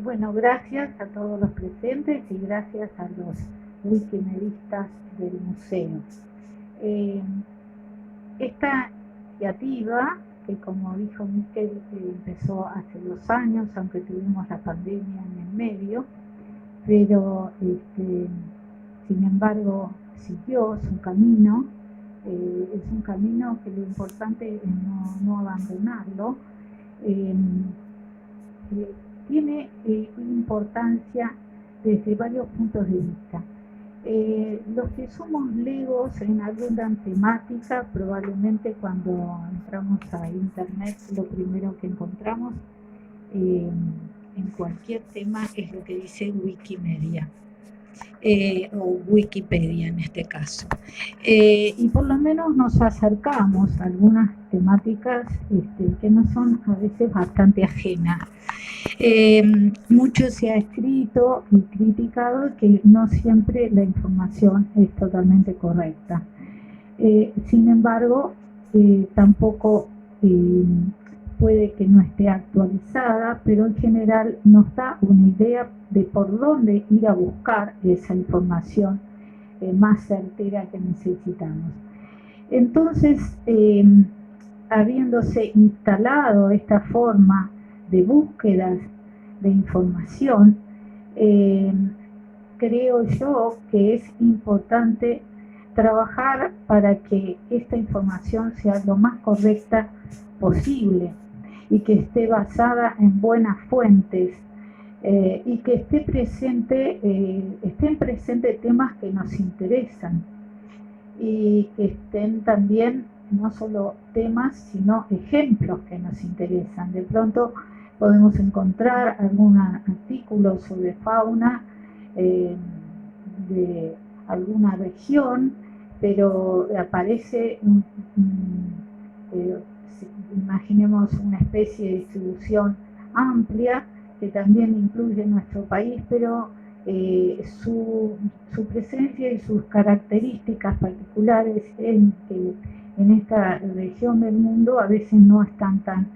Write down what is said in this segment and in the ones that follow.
Bueno, gracias a todos los presentes y gracias a los wikimedistas del museo. Eh, esta iniciativa, que como dijo Miquel, empezó hace 2 años, aunque tuvimos la pandemia en el medio, pero sin embargo siguió su camino. Es un camino que lo importante es no abandonarlo. Eh, Tiene importancia desde varios puntos de vista. Los que somos legos en alguna temática, probablemente cuando entramos a internet lo primero que encontramos en cualquier tema es lo que dice Wikimedia. O Wikipedia en este caso. Y por lo menos nos acercamos a algunas temáticas que nos son a veces bastante ajenas. Mucho se ha escrito y criticado que no siempre la información es totalmente correcta. Sin embargo, tampoco puede que no esté actualizada, pero en general nos da una idea de por dónde ir a buscar esa información más certera que necesitamos. Entonces, habiéndose instalado esta forma de búsquedas de información, creo yo que es importante trabajar para que esta información sea lo más correcta posible y que esté basada en buenas fuentes y que estén presentes temas que nos interesan y que estén también no solo temas, sino ejemplos que nos interesan. De pronto podemos encontrar algún artículo sobre fauna de alguna región, pero aparece imaginemos una especie de distribución amplia que también incluye nuestro país, pero su presencia y sus características particulares en esta región del mundo a veces no están tan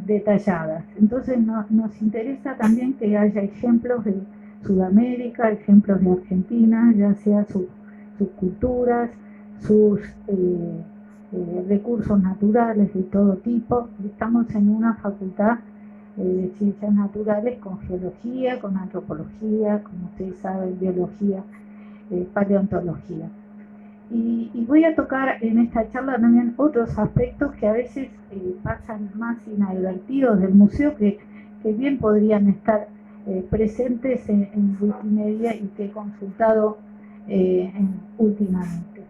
detalladas. Entonces nos interesa también que haya ejemplos de Sudamérica, ejemplos de Argentina, ya sea sus culturas, sus recursos naturales de todo tipo. Estamos en una facultad de ciencias naturales con geología, con antropología, como ustedes saben, biología, paleontología. Y voy a tocar en esta charla también otros aspectos que a veces pasan más inadvertidos del museo, que bien podrían estar presentes en Wikimedia y que he consultado últimamente.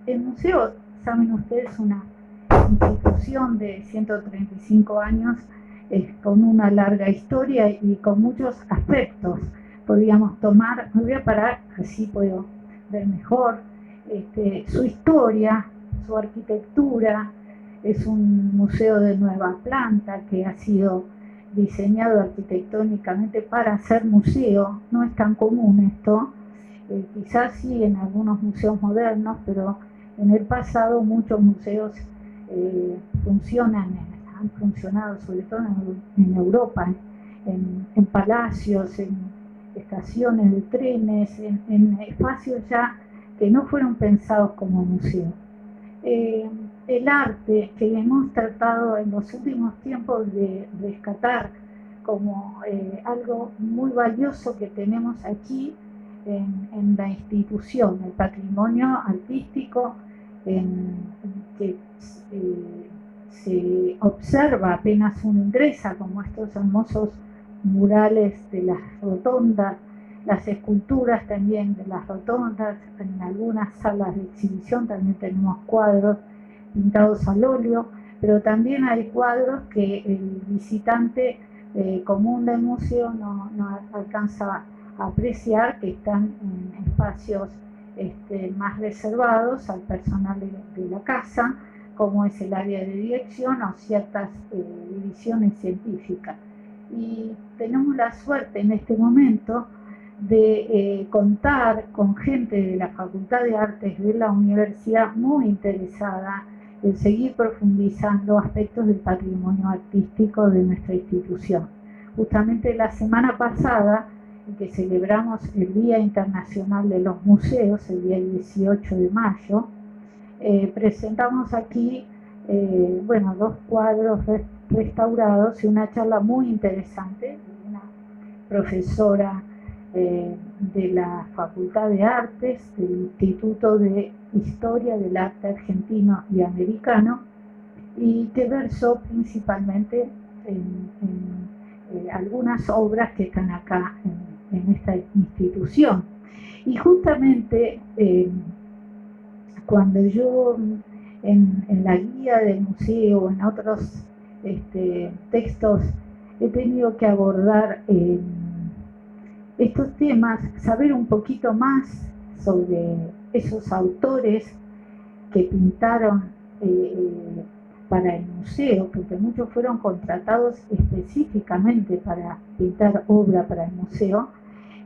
El museo, saben ustedes, es una institución de 135 años con una larga historia y con muchos aspectos. Podríamos tomar, me voy a parar, así puedo ver mejor, su historia, su arquitectura. Es un museo de nueva planta que ha sido diseñado arquitectónicamente para ser museo. No es tan común esto, quizás sí en algunos museos modernos, pero en el pasado muchos museos han funcionado sobre todo en Europa, en palacios, en estaciones de trenes, en espacios ya que no fueron pensados como museo. El arte que hemos tratado en los últimos tiempos de rescatar como algo muy valioso que tenemos aquí en la institución, el patrimonio artístico que se observa apenas uno ingresa, como estos hermosos murales de las rotondas, las esculturas también de las rotondas. En algunas salas de exhibición también tenemos cuadros pintados al óleo, pero también hay cuadros que el visitante común del museo no alcanza a apreciar, que están en espacios más reservados al personal de la casa, como es el área de dirección o ciertas divisiones científicas. Y tenemos la suerte en este momento de contar con gente de la Facultad de Artes de la universidad muy interesada seguir profundizando aspectos del patrimonio artístico de nuestra institución. Justamente la semana pasada, en que celebramos el Día Internacional de los Museos, el día 18 de mayo, presentamos aquí dos cuadros restaurados y una charla muy interesante de una profesora de la Facultad de Artes del Instituto de Historia del Arte Argentino y Americano, y que versó principalmente en algunas obras que están acá en esta institución. Y justamente cuando yo en la guía del museo, en otros textos, he tenido que abordar estos temas, saber un poquito más sobre esos autores que pintaron para el museo, porque muchos fueron contratados específicamente para pintar obra para el museo.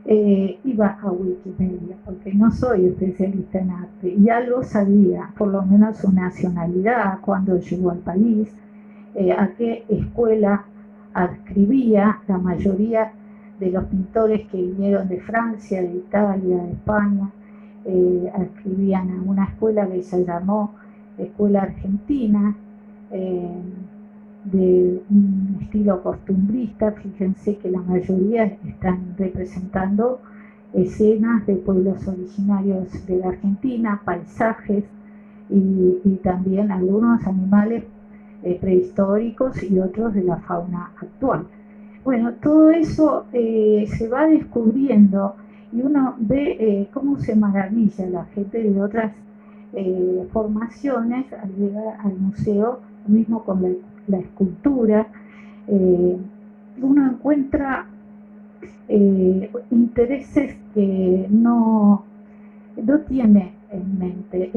Iba a Wikimedia, porque no soy especialista en arte, y algo sabía, por lo menos su nacionalidad, cuando llegó al país, a qué escuela adscribía la mayoría de los pintores que vinieron de Francia, de Italia, de España. Adscribían a una escuela que se llamó Escuela Argentina, de un estilo costumbrista. Fíjense que la mayoría están representando escenas de pueblos originarios de la Argentina, paisajes y también algunos animales prehistóricos y otros de la fauna actual. Bueno, todo eso se va descubriendo y uno ve cómo se maravilla la gente de otras formaciones al llegar al museo, lo mismo con la escultura. Uno encuentra intereses que no tiene en mente.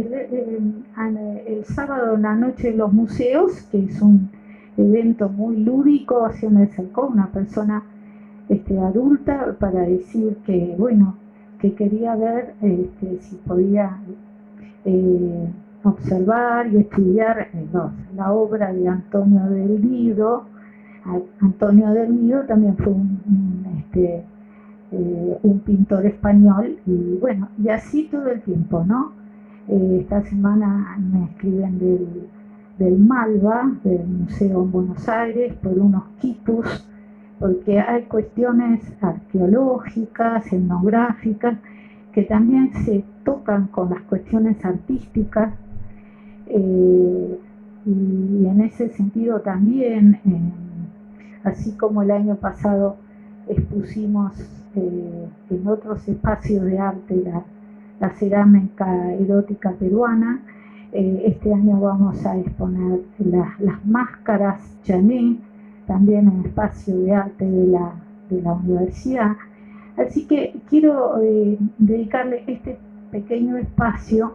El sábado en la noche en los museos, que es un evento muy lúdico, se me acercó una persona adulta para decir que, bueno, que quería ver si podía observar y estudiar la obra de Antonio del Nido. Antonio del Nido también fue un pintor español, y bueno, y así todo el tiempo, ¿no? Esta semana me escriben del Malva, del Museo en Buenos Aires, por unos quitus, porque hay cuestiones arqueológicas, etnográficas, que también se tocan con las cuestiones artísticas, y en ese sentido también, así como el año pasado expusimos en otros espacios de arte la cerámica erótica peruana, este año vamos a exponer las máscaras Chané, también en el espacio de arte de la universidad. Así que quiero dedicarle este pequeño espacio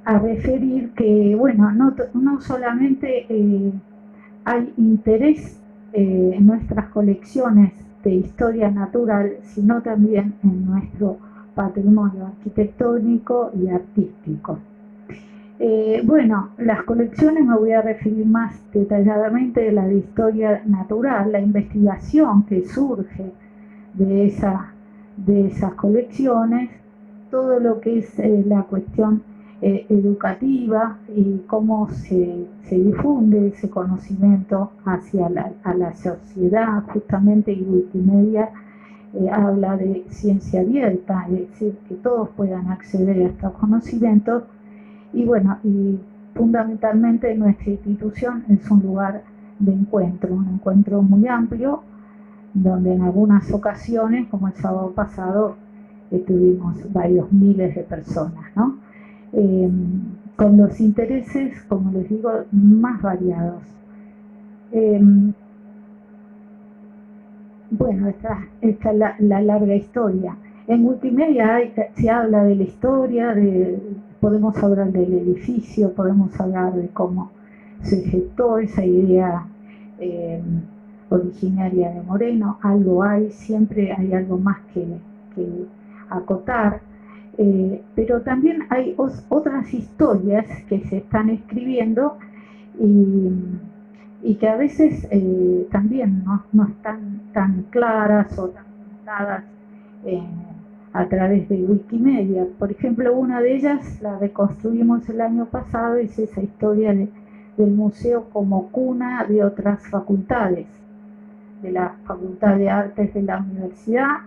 a referir que, bueno, no solamente hay interés en nuestras colecciones de historia natural, sino también en nuestro patrimonio arquitectónico y artístico. Bueno, las colecciones me voy a referir más detalladamente de la de historia natural, la investigación que surge de esas colecciones, todo lo que es la cuestión educativa y cómo se difunde ese conocimiento hacia la sociedad. Justamente Wikimedia habla de ciencia abierta, es decir, que todos puedan acceder a estos conocimientos. Y bueno, y fundamentalmente nuestra institución es un lugar de encuentro, un encuentro muy amplio, donde en algunas ocasiones, como el sábado pasado, tuvimos varios miles de personas, ¿no? Con los intereses, como les digo, más variados. Bueno, esta es la larga historia. En Wikimedia se habla de la historia, podemos hablar del edificio, podemos hablar de cómo se gestó esa idea originaria de Moreno. Algo hay, siempre hay algo más que acotar. Pero también hay otras historias que se están escribiendo y que a veces también no están tan claras o tan contadas eh, a través de Wikimedia. Por ejemplo, una de ellas la reconstruimos el año pasado, es esa historia del museo como cuna de otras facultades, de la Facultad de Artes de la Universidad,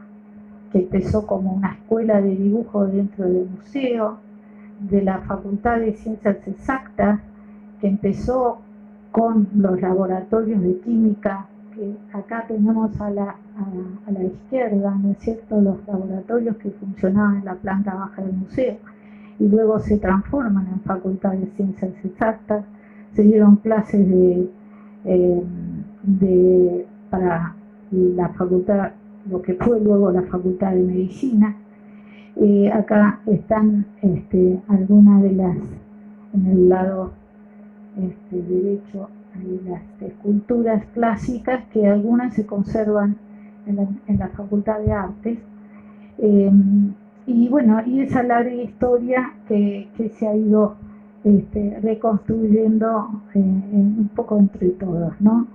que empezó como una escuela de dibujo dentro del museo, de la Facultad de Ciencias Exactas, que empezó con los laboratorios de química, que acá tenemos a la izquierda, ¿no es cierto?, los laboratorios que funcionaban en la planta baja del museo, y luego se transforman en Facultad de Ciencias Exactas. Se dieron clases para la facultad, lo que fue luego la Facultad de Medicina. Acá están algunas de las, en el lado derecho, hay las esculturas clásicas, que algunas se conservan en la Facultad de Artes. Y bueno, y esa larga historia que se ha ido reconstruyendo un poco entre todos, ¿no?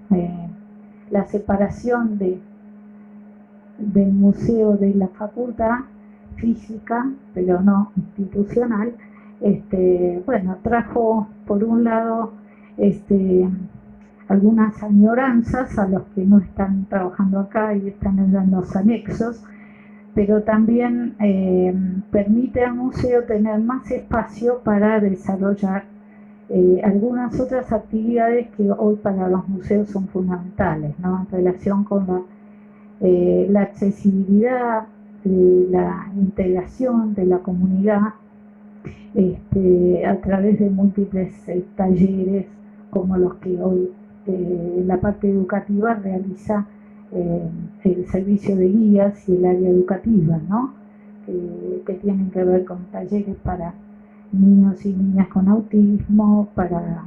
La separación del museo de la facultad física, pero no institucional, bueno, trajo por un lado algunas añoranzas a los que no están trabajando acá y están en los anexos, pero también permite al museo tener más espacio para desarrollar algunas otras actividades que hoy para los museos son fundamentales, ¿no?, en relación con la accesibilidad, la integración de la comunidad a través de múltiples talleres como los que hoy la parte educativa realiza el servicio de guías y el área educativa, ¿no?, que tienen que ver con talleres para niños y niñas con autismo, para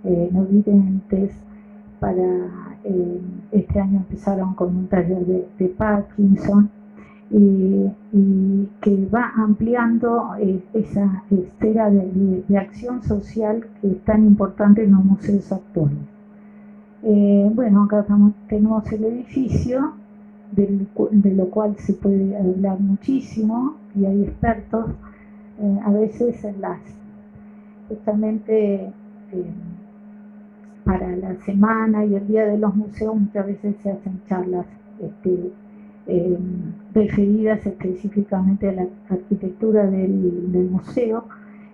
no videntes, para este año empezaron con un taller de Parkinson, y que va ampliando esa esfera de acción social que es tan importante en los museos actuales. Bueno, acá tenemos el edificio, de lo cual se puede hablar muchísimo, y hay expertos a veces justamente para la semana y el día de los museos, muchas veces se hacen charlas referidas específicamente a la arquitectura del museo.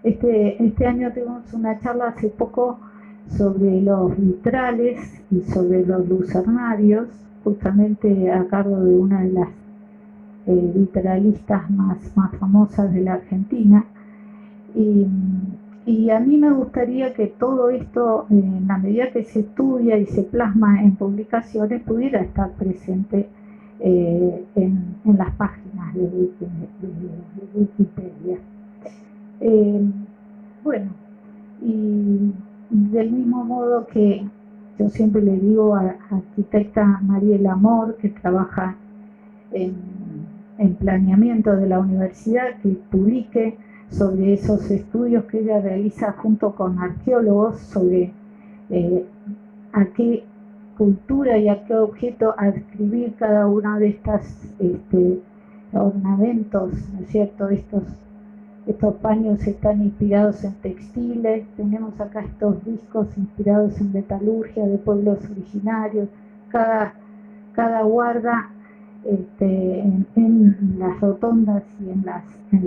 Este año tuvimos una charla hace poco sobre los vitrales y sobre los lucernarios, justamente a cargo de una de las vitralistas más famosas de la Argentina. Y a mí me gustaría que todo esto, en la medida que se estudia y se plasma en publicaciones, pudiera estar presente en las páginas de Wikipedia. Bueno, y del mismo modo que yo siempre le digo a la arquitecta Mariela Amor, que trabaja en planeamiento de la universidad, que publique sobre esos estudios que ella realiza junto con arqueólogos sobre a qué cultura y a qué objeto adscribir cada una de estas ornamentos, ¿no es cierto? Estos paños están inspirados en textiles, tenemos acá estos discos inspirados en metalurgia de pueblos originarios, cada guarda en las rotondas y en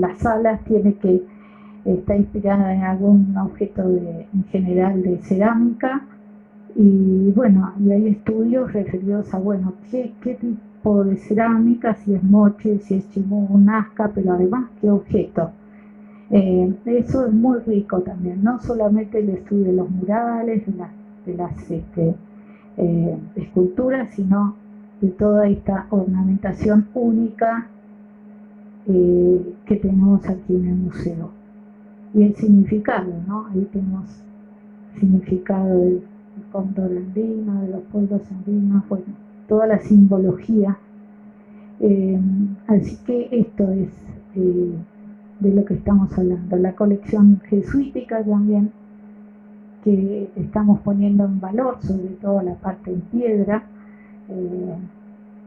las salas está inspirada en algún objeto en general de cerámica, y bueno, y hay estudios referidos a, bueno, qué tipo de cerámica, si es moche, si es chimú, nazca, pero además qué objeto. Eso es muy rico también, no solamente el estudio de los murales, de las esculturas, sino de toda esta ornamentación única que tenemos aquí en el museo. Y el significado, ¿no? Ahí tenemos el significado del cóndor andino, de los pueblos andinos, bueno, toda la simbología. Así que esto es de lo que estamos hablando. La colección jesuítica también, que estamos poniendo en valor, sobre todo la parte en piedra,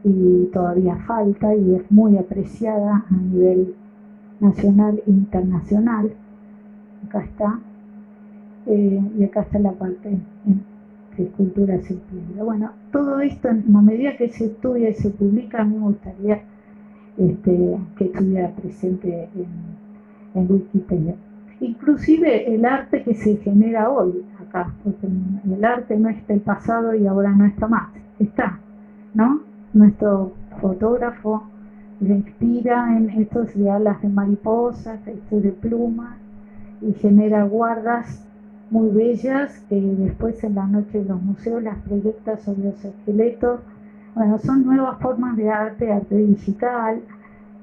y todavía falta y es muy apreciada a nivel nacional e internacional. Acá está, y acá está la parte de esculturas en piedra. Bueno, todo esto, en la medida que se estudia y se publica, a mí me gustaría que estuviera presente en Wikipedia. Inclusive el arte que se genera hoy acá, porque el arte no está el pasado y ahora no está más, está, ¿no? Nuestro fotógrafo se inspira en estos de alas de mariposas, estos de plumas, y genera guardas muy bellas que después en la noche de los museos las proyecta sobre los esqueletos. Bueno, son nuevas formas de arte digital,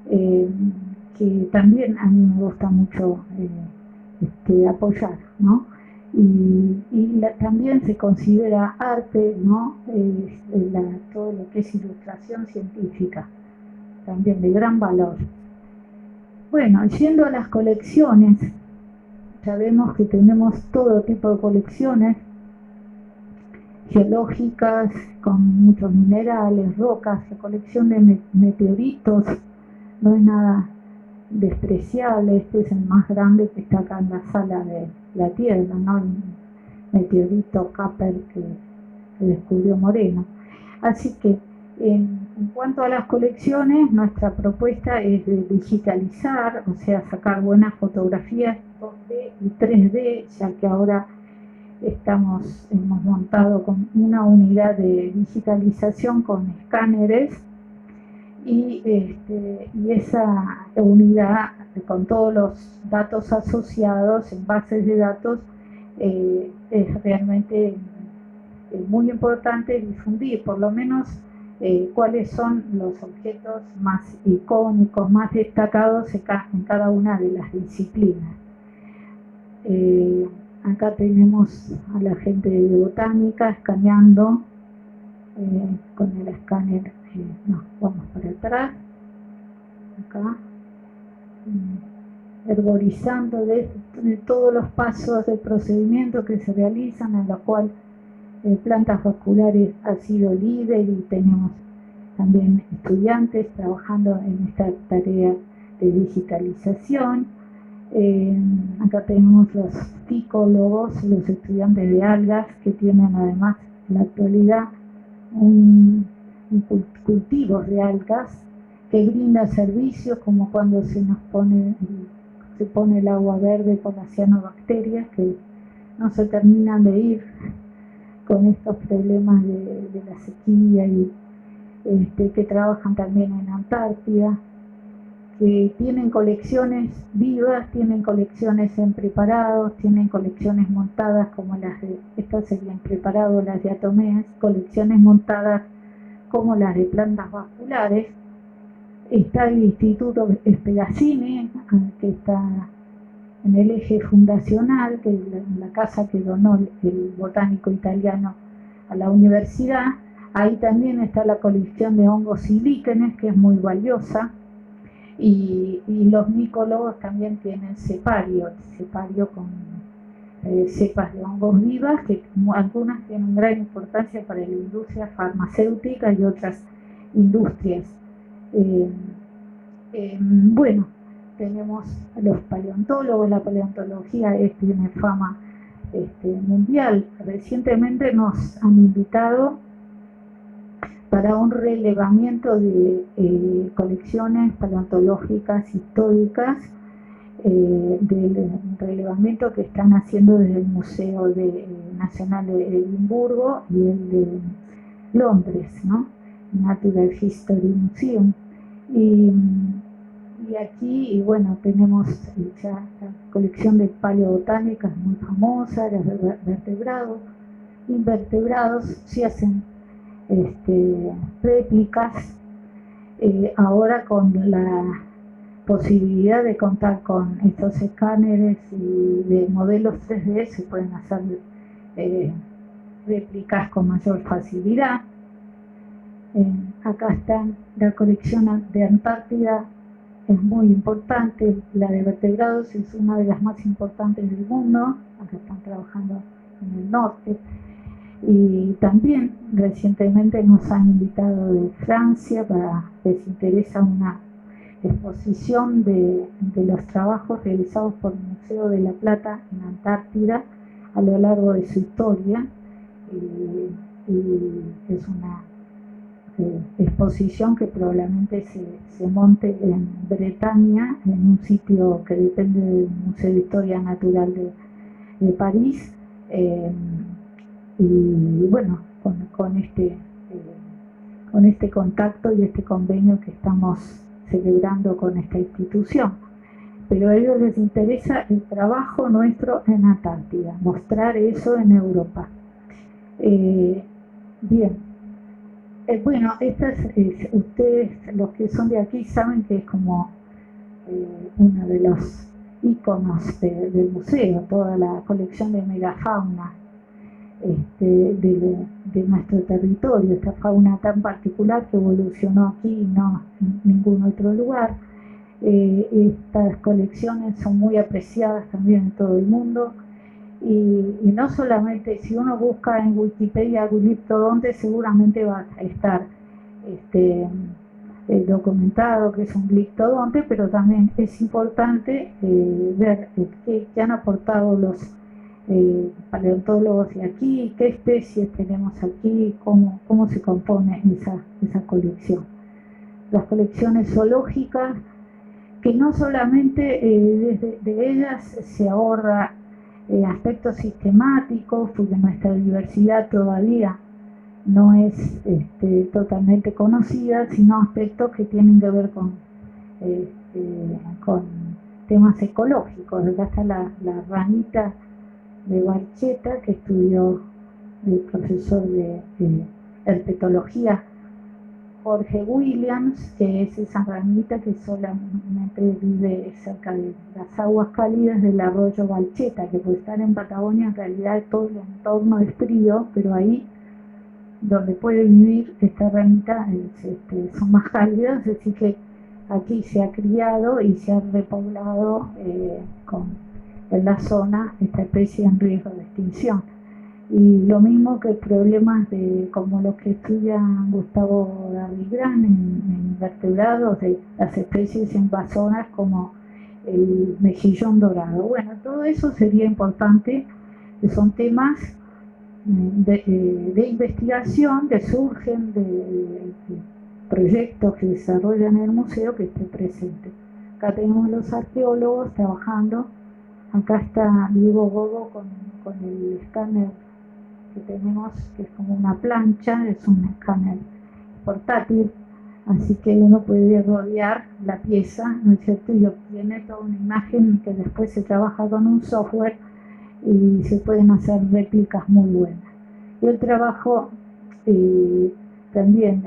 que también a mí me gusta mucho apoyar, ¿no? Y también se considera arte, ¿no? Todo lo que es ilustración científica, también de gran valor. Bueno, yendo a las colecciones, sabemos que tenemos todo tipo de colecciones geológicas con muchos minerales, rocas. La colección de meteoritos no es nada despreciable. Este es el más grande que está acá en la sala de la Tierra, ¿no? El meteorito Kuiper que descubrió Moreno. Así que en cuanto a las colecciones, nuestra propuesta es de digitalizar, o sea, sacar buenas fotografías 2D y 3D, ya que ahora hemos montado con una unidad de digitalización con escáneres, y esa unidad con todos los datos asociados en bases de datos es realmente muy importante difundir, por lo menos cuáles son los objetos más icónicos, más destacados en cada una de las disciplinas. Acá tenemos a la gente de botánica escaneando con el escáner. Vamos para atrás, acá, herborizando de todos los pasos del procedimiento que se realizan, en lo cual Plantas Vasculares ha sido líder, y tenemos también estudiantes trabajando en esta tarea de digitalización. Acá tenemos los ficólogos, los estudiantes de algas, que tienen además en la actualidad un cultivos de algas que brinda servicios, como cuando se pone el agua verde con las cianobacterias que no se terminan de ir con estos problemas de la sequía, y que trabajan también en Antártida, que tienen colecciones vivas, tienen colecciones en preparados, tienen colecciones montadas como estas serían preparados, las diatomeas, colecciones montadas como las de plantas vasculares. Está el Instituto Spegazzini, que está en el eje fundacional, que es la casa que donó el botánico italiano a la universidad. Ahí también está la colección de hongos y líquenes, que es muy valiosa. Y los micólogos también tienen cepario con cepas de hongos vivas, que algunas tienen gran importancia para la industria farmacéutica y otras industrias. Bueno, tenemos a los paleontólogos. La paleontología tiene fama mundial. Recientemente nos han invitado para un relevamiento de colecciones paleontológicas históricas, del relevamiento que están haciendo desde el Museo Nacional de Edimburgo y el de Londres, ¿no? Natural History Museum. Y aquí, bueno, tenemos ya la colección de paleobotánica, es muy famosa, los vertebrados, invertebrados. Se hacen réplicas, ahora con la posibilidad de contar con estos escáneres y de modelos 3D, se pueden hacer réplicas con mayor facilidad. Acá está la colección de Antártida, es muy importante. La de vertebrados es una de las más importantes del mundo, acá están trabajando en el norte. Y también recientemente nos han invitado de Francia para, les interesa, una exposición de los trabajos realizados por el Museo de la Plata en Antártida a lo largo de su historia. Y es una exposición que probablemente se monte en Bretaña, en un sitio que depende del Museo de Historia Natural de París. Y bueno, con este contacto y este convenio que estamos celebrando con esta institución. Pero a ellos les interesa el trabajo nuestro en Antártida, mostrar eso en Europa. Bien, bueno, ustedes, los que son de aquí, saben que es como uno de los íconos del museo, toda la colección de megafauna de nuestro territorio, esta fauna tan particular que evolucionó aquí y no en ningún otro lugar. Estas colecciones son muy apreciadas también en todo el mundo, y no solamente, si uno busca en Wikipedia gliptodonte, seguramente va a estar documentado que es un gliptodonte, pero también es importante ver qué han aportado los paleontólogos de aquí, qué especies tenemos aquí, cómo se compone esa colección. Las colecciones zoológicas, que no solamente desde ellas se ahorra aspectos sistemáticos, porque nuestra diversidad todavía no es totalmente conocida, sino aspectos que tienen que ver con temas ecológicos. Acá está la ranita de Barcheta, que estudió el profesor de herpetología Jorge Williams, que es esa ranita que solamente vive cerca de las aguas cálidas del arroyo Barcheta, que por estar en Patagonia en realidad todo el entorno es frío, pero ahí donde puede vivir esta ranita son más cálidas, así que aquí se ha criado y se ha repoblado en la zona esta especie en riesgo de extinción. Y lo mismo que problemas como los que estudia Gustavo Darrigrán en vertebrados, de las especies invasoras como el mejillón dorado. Bueno, todo eso sería importante, que son temas de investigación que surgen de proyectos que desarrollan en el museo, que esté presente. Acá tenemos los arqueólogos trabajando. Acá está Diego Godo con el escáner que tenemos, que es como una plancha, es un escáner portátil, así que uno puede rodear la pieza, ¿no es cierto? Y obtiene toda una imagen que después se trabaja con un software y se pueden hacer réplicas muy buenas. Y el trabajo también,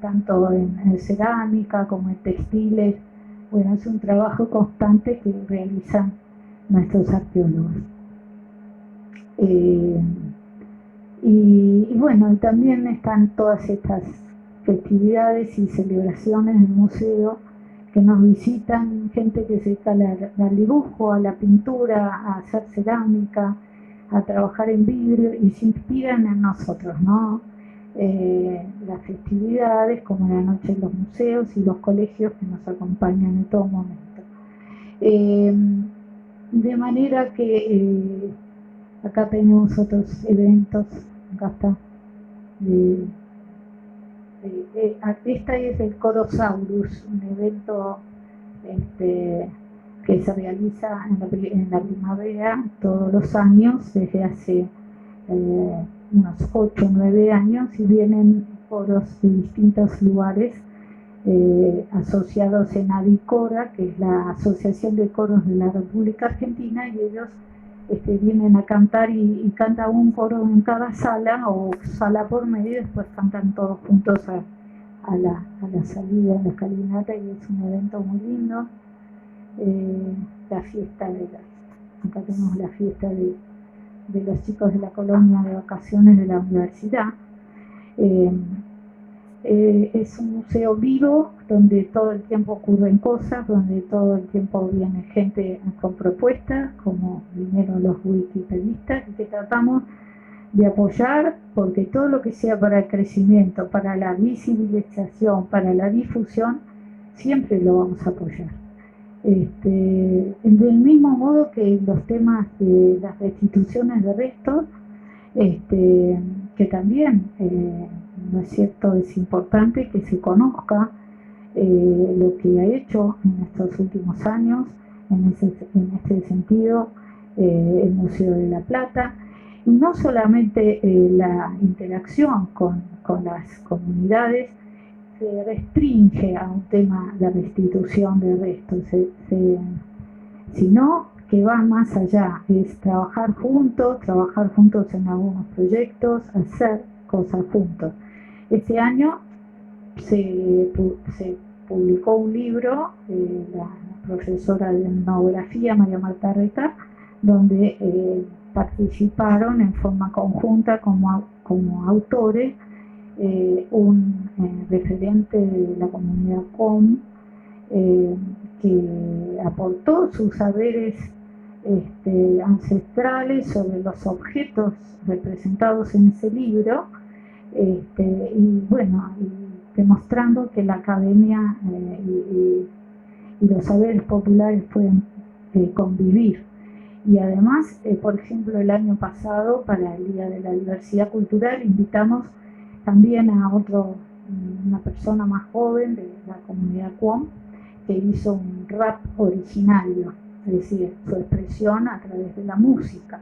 tanto en cerámica como en textiles, bueno, es un trabajo constante que realizan nuestros arqueólogos. Y bueno, también están todas estas festividades y celebraciones del museo, que nos visitan gente que se dedica al dibujo, a la pintura, a hacer cerámica, a trabajar en vidrio, y se inspiran en nosotros, ¿no? Las festividades, como la noche de los museos, y los colegios que nos acompañan en todo momento. De manera que acá tenemos otros eventos. Acá está. Esta es el Corosaurus, un evento que se realiza en la primavera todos los años, desde hace unos 8 o 9 años, y vienen coros de distintos lugares asociados en ADICORA, que es la Asociación de Coros de la República Argentina, y ellos vienen a cantar y canta un coro en cada sala o sala por medio, y después cantan todos juntos a la salida, en la escalinata, y es un evento muy lindo. La fiesta acá tenemos la fiesta de los chicos de la colonia de vacaciones de la universidad. Es un museo vivo donde todo el tiempo ocurren cosas, donde todo el tiempo viene gente con propuestas, como vinieron los wikipedistas, y que tratamos de apoyar, porque todo lo que sea para el crecimiento, para la visibilización, para la difusión, siempre lo vamos a apoyar. Del mismo modo que los temas de las restituciones de restos, que también, ¿no es cierto?, es importante que se conozca lo que ha hecho en estos últimos años, en este sentido, el Museo de la Plata, y no solamente la interacción con las comunidades se restringe a un tema de restitución de restos, sino que va más allá, es trabajar juntos en algunos proyectos, hacer cosas juntos. Este año se publicó un libro, la profesora de etnografía María Marta Reta, donde participaron en forma conjunta como autores un referente de la comunidad COM, que aportó sus saberes ancestrales sobre los objetos representados en ese libro, y bueno, y demostrando que la academia y los saberes populares pueden convivir. Y además, por ejemplo, el año pasado, para el Día de la Diversidad Cultural, invitamos también a una persona más joven de la comunidad Cuom, que hizo un rap originario, es decir, su expresión a través de la música.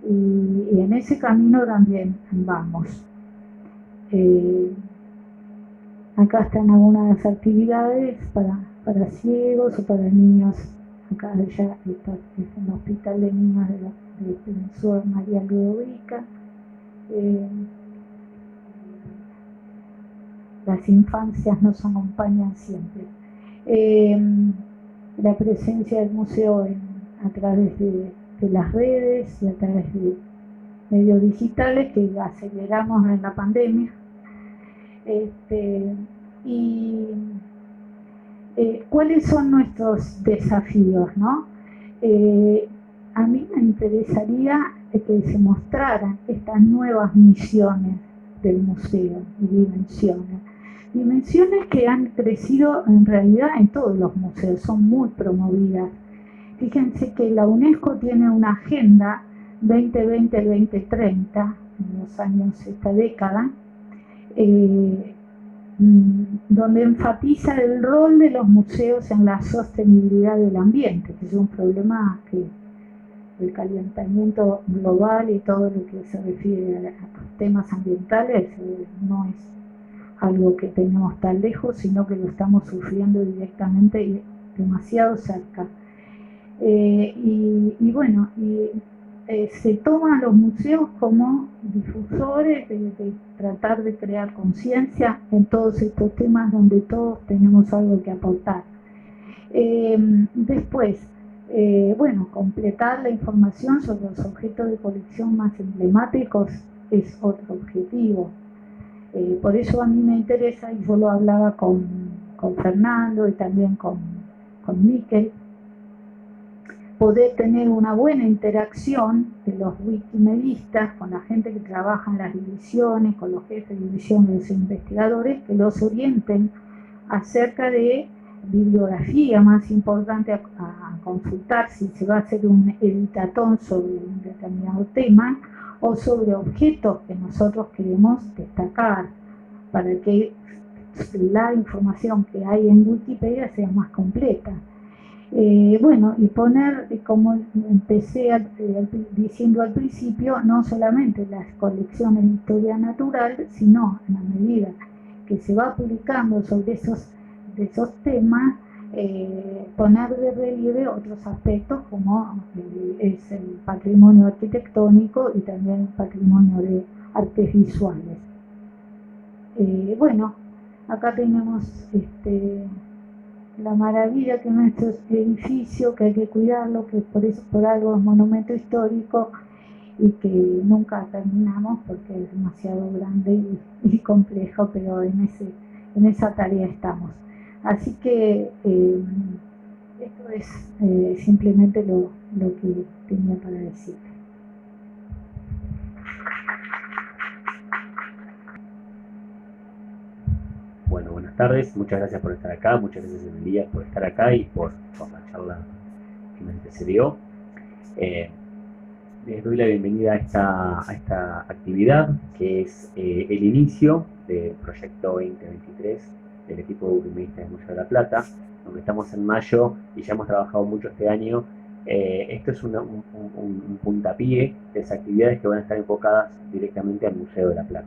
Y en ese camino también vamos. Acá están algunas actividades para ciegos o para niños. Acá ya está el Hospital de Niños de Península María Ludovica. Las infancias nos acompañan siempre. La presencia del museo a través de las redes y a través de medios digitales que aceleramos en la pandemia. ¿Cuáles son nuestros desafíos, no? A mí me interesaría que se mostraran estas nuevas misiones del museo y dimensiones que han crecido en realidad en todos los museos, son muy promovidas. Fíjense que la UNESCO tiene una agenda 2020-2030, en los años, esta década, donde enfatiza el rol de los museos en la sostenibilidad del ambiente, que es un problema que el calentamiento global y todo lo que se refiere a los temas ambientales no es algo que tenemos tan lejos, sino que lo estamos sufriendo directamente y demasiado cerca. Se toman los museos como difusores de tratar de crear conciencia en todos estos temas donde todos tenemos algo que aportar. Después, completar la información sobre los objetos de colección más emblemáticos es otro objetivo. Por eso a mí me interesa, y yo lo hablaba con Fernando y también con Miquel, poder tener una buena interacción de los wikimedistas con la gente que trabaja en las divisiones, con los jefes de división y los investigadores, que los orienten acerca de bibliografía más importante a consultar si se va a hacer un editatón sobre un determinado tema o sobre objetos que nosotros queremos destacar para que la información que hay en Wikipedia sea más completa. Y poner, como empecé diciendo al principio, no solamente las colecciones de historia natural, sino en la medida que se va publicando sobre esos temas, poner de relieve otros aspectos como es el patrimonio arquitectónico y también el patrimonio de artes visuales. Acá tenemos la maravilla que nuestro edificio, que hay que cuidarlo, que por algo es monumento histórico, y que nunca terminamos porque es demasiado grande y complejo, pero en esa tarea estamos. Así que esto es simplemente lo que tenía para decir. Bueno, buenas tardes, muchas gracias por estar acá, muchas gracias Emilia por estar acá y por la charla que me antecedió. Les doy la bienvenida a esta actividad que es el inicio del proyecto 2023 del equipo de Wikimedistas del Museo de la Plata, donde estamos en mayo y ya hemos trabajado mucho este año. Esto es un puntapié de esas actividades que van a estar enfocadas directamente al Museo de la Plata.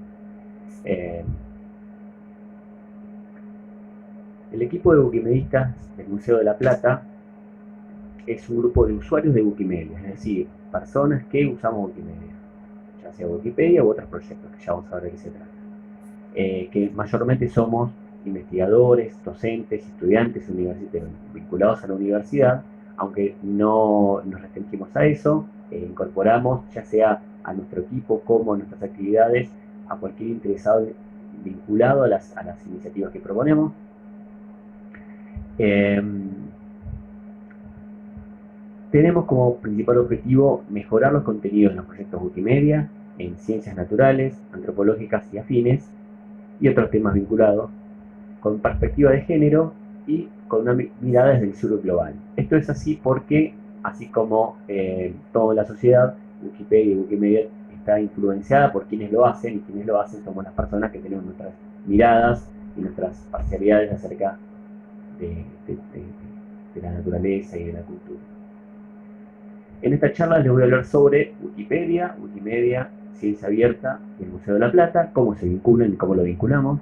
El equipo de Wikimedistas del Museo de la Plata es un grupo de usuarios de Wikimedia, es decir, personas que usamos Wikimedia, ya sea Wikipedia u otros proyectos, que ya vamos a ver de qué se trata. Que mayormente somos investigadores, docentes, estudiantes universitarios vinculados a la universidad, aunque no nos restringimos a eso, incorporamos ya sea a nuestro equipo como a nuestras actividades a cualquier interesado vinculado a las iniciativas que proponemos. Tenemos como principal objetivo mejorar los contenidos de los proyectos Wikimedia en ciencias naturales, antropológicas y afines, y otros temas vinculados, con perspectiva de género y con una mirada desde el sur global. Esto es así porque, así como toda la sociedad, Wikipedia y Wikimedia está influenciada por quienes lo hacen, y quienes lo hacen somos las personas que tenemos nuestras miradas y nuestras parcialidades acerca de la naturaleza y de la cultura. En esta charla les voy a hablar sobre Wikipedia, Wikimedia, Ciencia Abierta y el Museo de la Plata, cómo se vinculan y cómo lo vinculamos.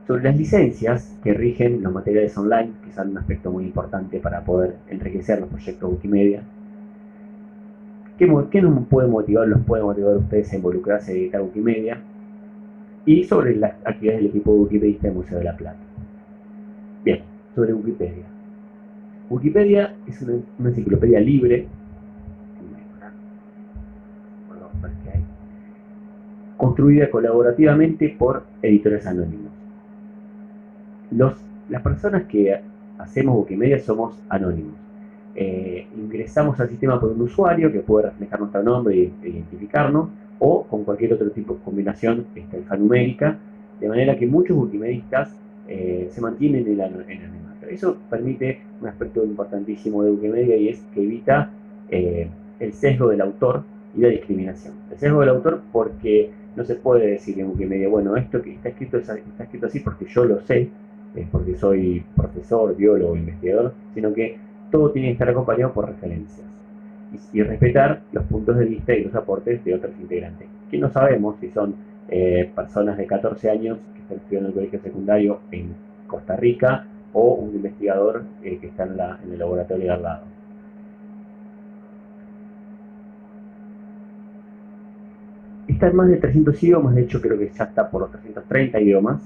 Sobre las licencias que rigen los materiales online, que son un aspecto muy importante para poder enriquecer los proyectos Wikimedia. ¿Qué nos puede motivar, los puede motivar a ustedes a involucrarse a editar Wikimedia? Y sobre las actividades del equipo de Wikipedista del Museo de la Plata. Bien, sobre Wikipedia. Wikipedia es una enciclopedia libre, construida colaborativamente por editores anónimos. Las personas que hacemos Wikimedia somos anónimos. Ingresamos al sistema por un usuario que puede reflejar nuestro nombre e identificarnos, o con cualquier otro tipo de combinación alfanumérica, de manera que muchos wikimedistas se mantienen en el anonimato. Eso permite un aspecto importantísimo de Wikimedia, y es que evita el sesgo del autor y la discriminación. El sesgo del autor porque no se puede decir en Wikimedia, bueno, esto que está escrito así porque yo lo sé, porque soy profesor, biólogo, investigador, sino que todo tiene que estar acompañado por referencias y respetar los puntos de vista y los aportes de otros integrantes, que no sabemos si son personas de 14 años que están estudiando en el colegio secundario en Costa Rica o un investigador que está en el laboratorio de al lado. Está en más de 300 idiomas, de hecho creo que ya está por los 330 idiomas,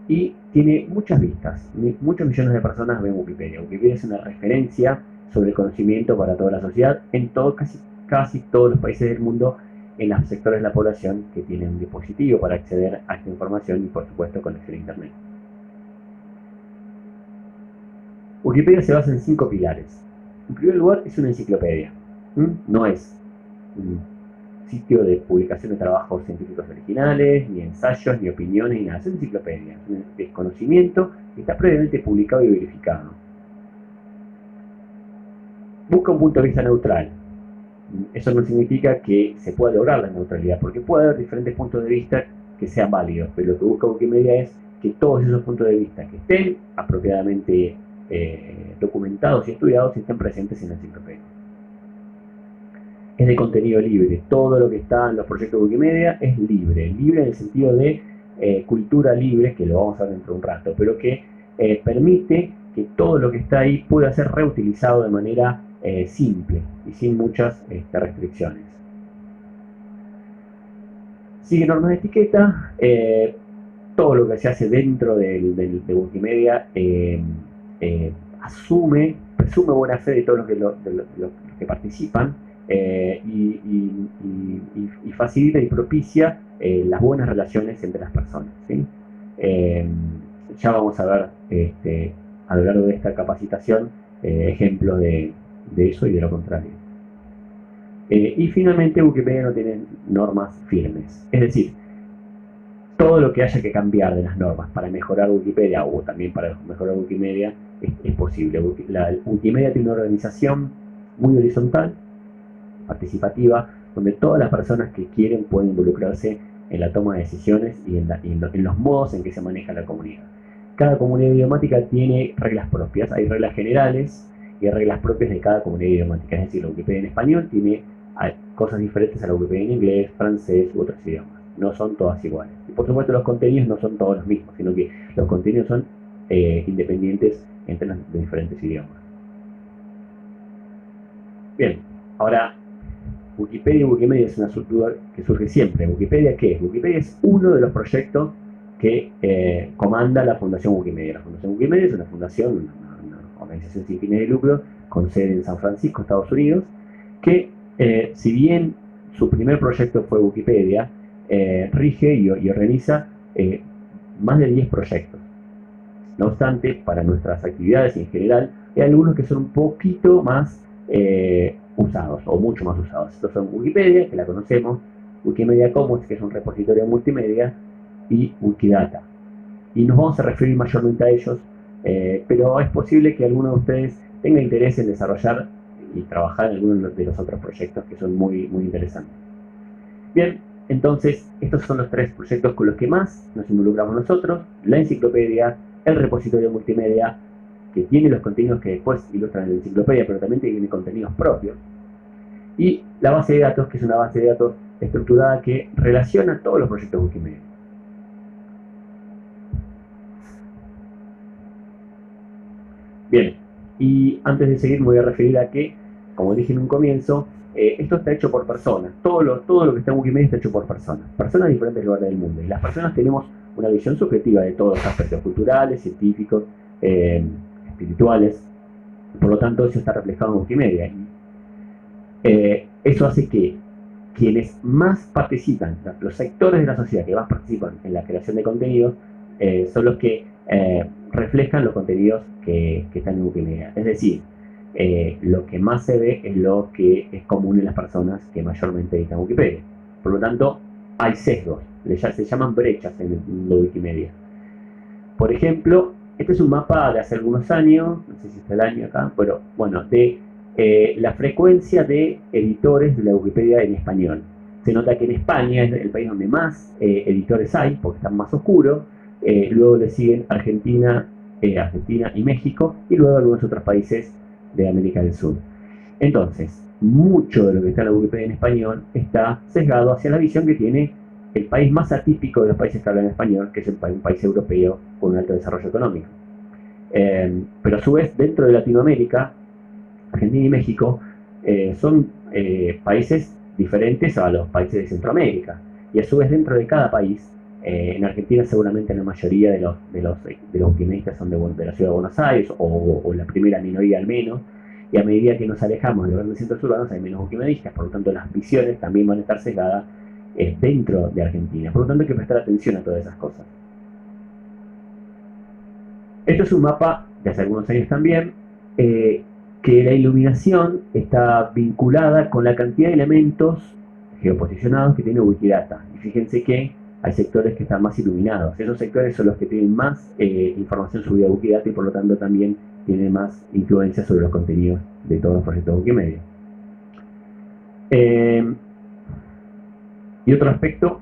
y tiene muchas vistas. Muchos millones de personas ven Wikipedia. Wikipedia es una referencia sobre el conocimiento para toda la sociedad en casi todos los países del mundo, en los sectores de la población que tienen un dispositivo para acceder a esta información y, por supuesto, conexión a Internet. Wikipedia se basa en 5 pilares. En primer lugar, es una enciclopedia. No es un sitio de publicación de trabajos científicos originales, ni ensayos, ni opiniones, ni nada. Es una enciclopedia, es conocimiento que está previamente publicado y verificado. Busca un punto de vista neutral. Eso no significa que se pueda lograr la neutralidad, porque puede haber diferentes puntos de vista que sean válidos, pero lo que busca Wikimedia es que todos esos puntos de vista que estén apropiadamente documentados y estudiados estén presentes en la enciclopedia. Es de contenido libre. Todo lo que está en los proyectos de Wikimedia es libre. Libre en el sentido de cultura libre, que lo vamos a ver dentro de un rato, pero que permite que todo lo que está ahí pueda ser reutilizado de manera simple y sin muchas restricciones. Sigue normas de etiqueta. Todo lo que se hace dentro de Wikimedia presume buena fe de todos los que participan. y facilita y propicia las buenas relaciones entre las personas, ¿sí? Ya vamos a ver a lo largo de esta capacitación ejemplos de eso y de lo contrario. Y finalmente Wikipedia no tiene normas firmes, es decir, todo lo que haya que cambiar de las normas para mejorar Wikipedia o también para mejorar Wikimedia es posible. Wikimedia tiene una organización muy horizontal, participativa, donde todas las personas que quieren pueden involucrarse en la toma de decisiones y en los modos en que se maneja la comunidad. Cada comunidad idiomática tiene reglas propias, hay reglas generales y hay reglas propias de cada comunidad idiomática, es decir, la Wikipedia en español tiene cosas diferentes a la Wikipedia en inglés, francés u otros idiomas. No son todas iguales. Y por supuesto los contenidos no son todos los mismos, sino que los contenidos son independientes entre los diferentes idiomas. Bien, ahora Wikipedia y Wikimedia es una duda que surge siempre. ¿Wikipedia qué es? Wikipedia es uno de los proyectos que comanda la Fundación Wikimedia. La Fundación Wikimedia es una fundación, una organización sin fines de lucro con sede en San Francisco, Estados Unidos, que si bien su primer proyecto fue Wikipedia, rige y organiza más de 10 proyectos. No obstante, para nuestras actividades en general, hay algunos que son un poquito más usados, o mucho más usados. Estos son Wikipedia, que la conocemos, Wikimedia Commons, que es un repositorio multimedia, y Wikidata. Y nos vamos a referir mayormente a ellos, pero es posible que alguno de ustedes tenga interés en desarrollar y trabajar en alguno de los otros proyectos que son muy, muy interesantes. Bien, entonces, estos son los 3 proyectos con los que más nos involucramos nosotros: la enciclopedia, el repositorio multimedia, que tiene los contenidos que después ilustran la enciclopedia, pero también tiene contenidos propios, y la base de datos, que es una base de datos estructurada que relaciona todos los proyectos Wikimedia. Bien, y antes de seguir me voy a referir a que, como dije en un comienzo, esto está hecho por personas. Todo lo que está en Wikimedia está hecho por personas de diferentes lugares del mundo. Y las personas tenemos una visión subjetiva de todos los aspectos culturales, científicos, espirituales. Por lo tanto, eso está reflejado en Wikimedia. Eso hace que quienes más participan, los sectores de la sociedad que más participan en la creación de contenidos, son los que reflejan los contenidos que están en Wikimedia. Es decir, lo que más se ve es lo que es común en las personas que mayormente editan Wikipedia. Por lo tanto, hay sesgos, se llaman brechas en el mundo de Wikimedia. Por ejemplo, este es un mapa de hace algunos años, no sé si está el año acá, pero bueno, de la frecuencia de editores de la Wikipedia en español. Se nota que en España es el país donde más editores hay, porque están más oscuros. Luego le siguen Argentina y México, y luego algunos otros países de América del Sur. Entonces, mucho de lo que está en la Wikipedia en español está sesgado hacia la visión que tiene el país más atípico de los países que hablan español, que es un país europeo con un alto desarrollo económico. Pero a su vez, dentro de Latinoamérica, Argentina y México son países diferentes a los países de Centroamérica. Y a su vez, dentro de cada país, en Argentina seguramente la mayoría de los wikimedistas son de la ciudad de Buenos Aires, o la primera minoría al menos, y a medida que nos alejamos de los grandes centros urbanos hay menos wikimedistas, por lo tanto las visiones también van a estar sesgadas dentro de Argentina. Por lo tanto hay que prestar atención a todas esas cosas. Esto es un mapa de hace algunos años también, que la iluminación está vinculada con la cantidad de elementos geoposicionados que tiene Wikidata. Y fíjense que hay sectores que están más iluminados. Esos sectores son los que tienen más información subida a Wikidata y por lo tanto también tienen más influencia sobre los contenidos de todos los proyectos de Wikimedia. Y otro aspecto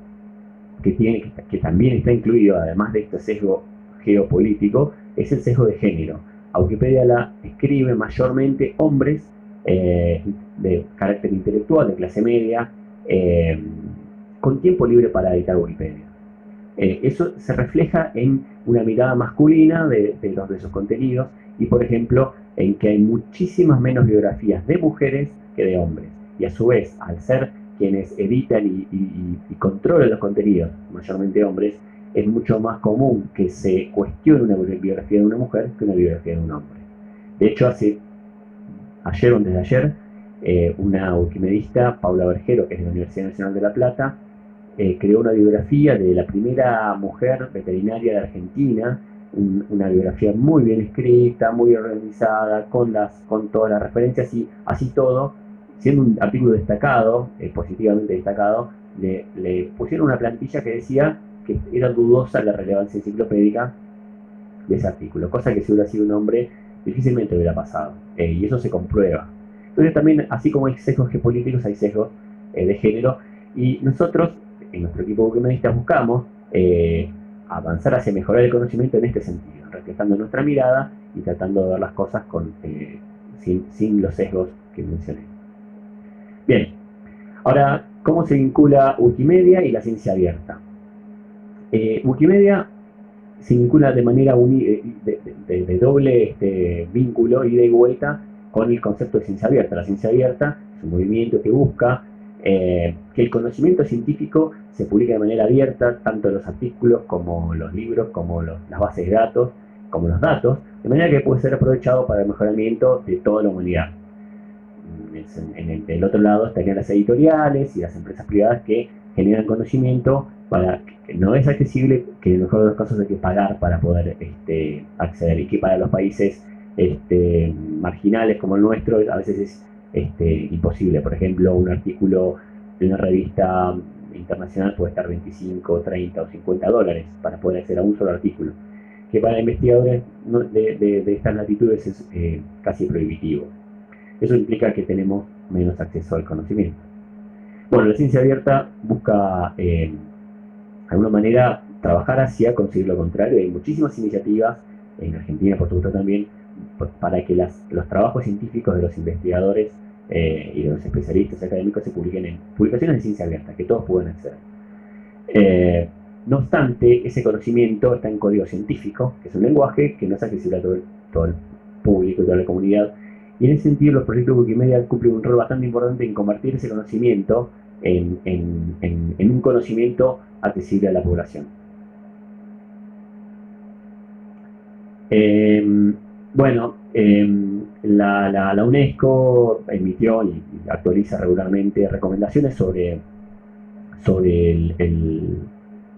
que también está incluido, además de este sesgo geopolítico, es el sesgo de género. A Wikipedia la escriben mayormente hombres de carácter intelectual, de clase media, con tiempo libre para editar Wikipedia. Eso se refleja en una mirada masculina de sus contenidos y, por ejemplo, en que hay muchísimas menos biografías de mujeres que de hombres. Y a su vez, al ser quienes editan y controlan los contenidos, mayormente hombres, es mucho más común que se cuestione una biografía de una mujer que una biografía de un hombre. De hecho, ayer o antes de ayer, una wikimedista, Paula Bergero, que es de la Universidad Nacional de La Plata, creó una biografía de la primera mujer veterinaria de Argentina, una biografía muy bien escrita, muy organizada, con todas las referencias y así todo, siendo un artículo destacado, positivamente destacado, le pusieron una plantilla que decía que era dudosa la relevancia enciclopédica de ese artículo, cosa que si hubiera sido un hombre difícilmente hubiera pasado, y eso se comprueba. Entonces también, así como hay sesgos geopolíticos, hay sesgos de género, y nosotros, en nuestro equipo de wikimedistas, buscamos avanzar hacia mejorar el conocimiento en este sentido, reflejando nuestra mirada y tratando de ver las cosas sin los sesgos que mencioné. Bien, ahora, ¿cómo se vincula Wikimedia y la ciencia abierta? Wikimedia se vincula de manera de doble vínculo, ida y vuelta, con el concepto de ciencia abierta. La ciencia abierta es un movimiento que busca que el conocimiento científico se publique de manera abierta, tanto los artículos como los libros, como las bases de datos, como los datos, de manera que puede ser aprovechado para el mejoramiento de toda la humanidad. Del otro lado estarían las editoriales y las empresas privadas que generan conocimiento para que no es accesible, que en el mejor de los casos hay que pagar para poder acceder, y que para los países marginales como el nuestro a veces es imposible. Por ejemplo, un artículo de una revista internacional puede estar 25, 30 o 50 dólares para poder acceder a un solo artículo, que para investigadores de estas latitudes es casi prohibitivo. Eso implica que tenemos menos acceso al conocimiento. Bueno, la ciencia abierta busca, de alguna manera, trabajar hacia conseguir lo contrario. Hay muchísimas iniciativas, en Argentina por supuesto también, para que los trabajos científicos de los investigadores y de los especialistas académicos se publiquen en publicaciones de ciencia abierta, que todos puedan acceder. No obstante, ese conocimiento está en código científico, que es un lenguaje que no es accesible a todo el público y toda la comunidad. Y en ese sentido, los proyectos de Wikimedia cumplen un rol bastante importante en convertir ese conocimiento en un conocimiento accesible a la población. Bueno, la UNESCO emitió y actualiza regularmente recomendaciones sobre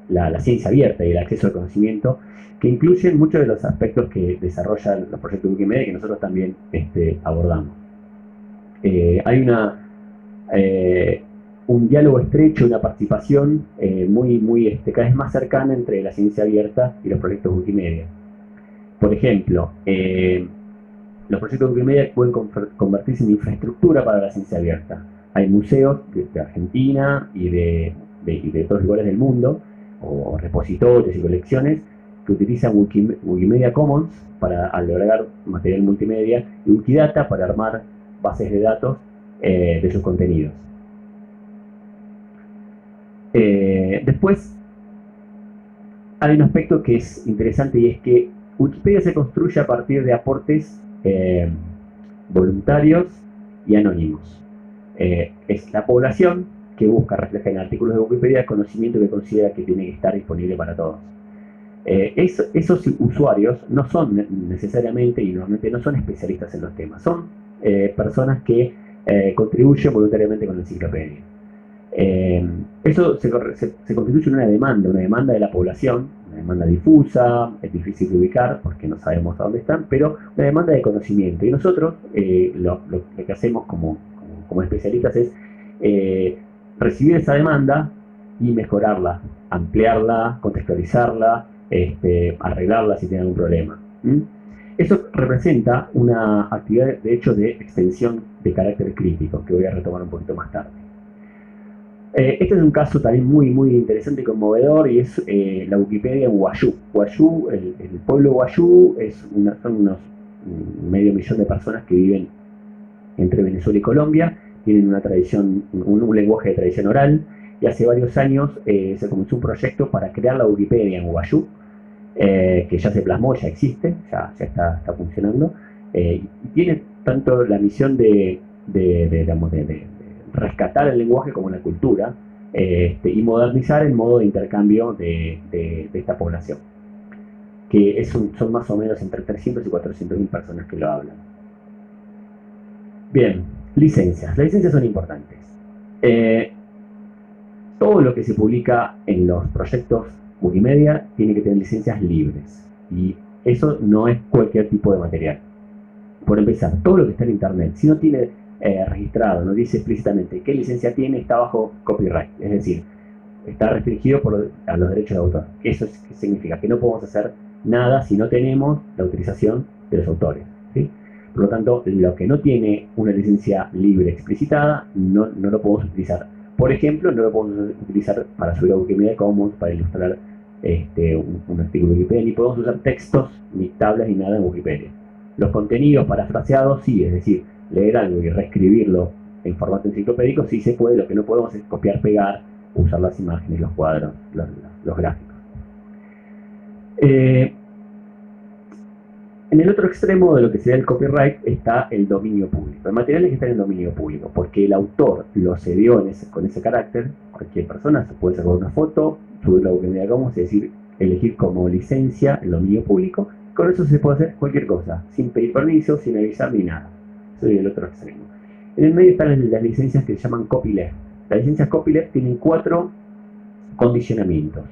la ciencia abierta y el acceso al conocimiento, que incluyen muchos de los aspectos que desarrollan los proyectos de Wikimedia, que nosotros también abordamos. Hay un diálogo estrecho, una participación cada vez más cercana entre la ciencia abierta y los proyectos de Wikimedia. Por ejemplo, los proyectos de Wikimedia pueden convertirse en infraestructura para la ciencia abierta. Hay museos de Argentina y de otros lugares del mundo, o repositorios y colecciones, que utilizan Wikimedia Commons para albergar material multimedia y Wikidata para armar bases de datos de sus contenidos. Después, hay un aspecto que es interesante, y es que Wikipedia se construye a partir de aportes voluntarios y anónimos. Es la población que busca reflejar en artículos de Wikipedia el conocimiento que considera que tiene que estar disponible para todos. Esos usuarios no son necesariamente y normalmente no son especialistas en los temas, son personas que contribuyen voluntariamente con la enciclopedia. Eso se constituye en una demanda de la población, una demanda difusa, es difícil de ubicar porque no sabemos a dónde están, pero una demanda de conocimiento. Y nosotros lo que hacemos como especialistas es recibir esa demanda y mejorarla, ampliarla, contextualizarla, arreglarla si tiene algún problema. Eso representa una actividad, de hecho, de extensión de carácter crítico, que voy a retomar un poquito más tarde. Este es un caso también muy interesante y conmovedor, y es la Wikipedia en Wayuu. Wayuu, el pueblo Wayuu, son unos medio millón de personas que viven entre Venezuela y Colombia. Tienen una tradición, un lenguaje de tradición oral, y hace varios años se comenzó un proyecto para crear la Wikipedia en Wayuu, que ya se plasmó, ya existe, ya está funcionando, y tiene tanto la misión de rescatar el lenguaje como la cultura, y modernizar el modo de intercambio de esta población, que son más o menos entre 300 y 400 mil personas que lo hablan. Bien, Licencias. Las licencias son importantes. Todo lo que se publica en los proyectos Wikimedia tiene que tener licencias libres. Y eso no es cualquier tipo de material. Por empezar, todo lo que está en Internet, si no tiene registrado, no dice explícitamente qué licencia tiene, está bajo copyright. Es decir, está restringido a los derechos de autor. Eso significa que no podemos hacer nada si no tenemos la autorización de los autores, ¿sí? Por lo tanto, lo que no tiene una licencia libre explicitada, no lo podemos utilizar. Por ejemplo, no lo podemos utilizar para subir a Wikimedia Commons, para ilustrar un artículo de Wikipedia, ni podemos usar textos, ni tablas, ni nada en Wikipedia. Los contenidos parafraseados, sí, es decir, leer algo y reescribirlo en formato enciclopédico, sí se puede. Lo que no podemos es copiar, pegar, usar las imágenes, los cuadros, los gráficos. En el otro extremo de lo que sería el copyright está el dominio público. El material es que está en el dominio público, porque el autor lo cedió con ese carácter. Cualquier persona se puede sacar una foto, subirla a Wikimedia Commons, es decir, elegir como licencia el dominio público. Con eso se puede hacer cualquier cosa, sin pedir permiso, sin avisar ni nada. Eso es el otro extremo. En el medio están las licencias que se llaman copyleft. Las licencias copyleft tienen 4 condicionamientos: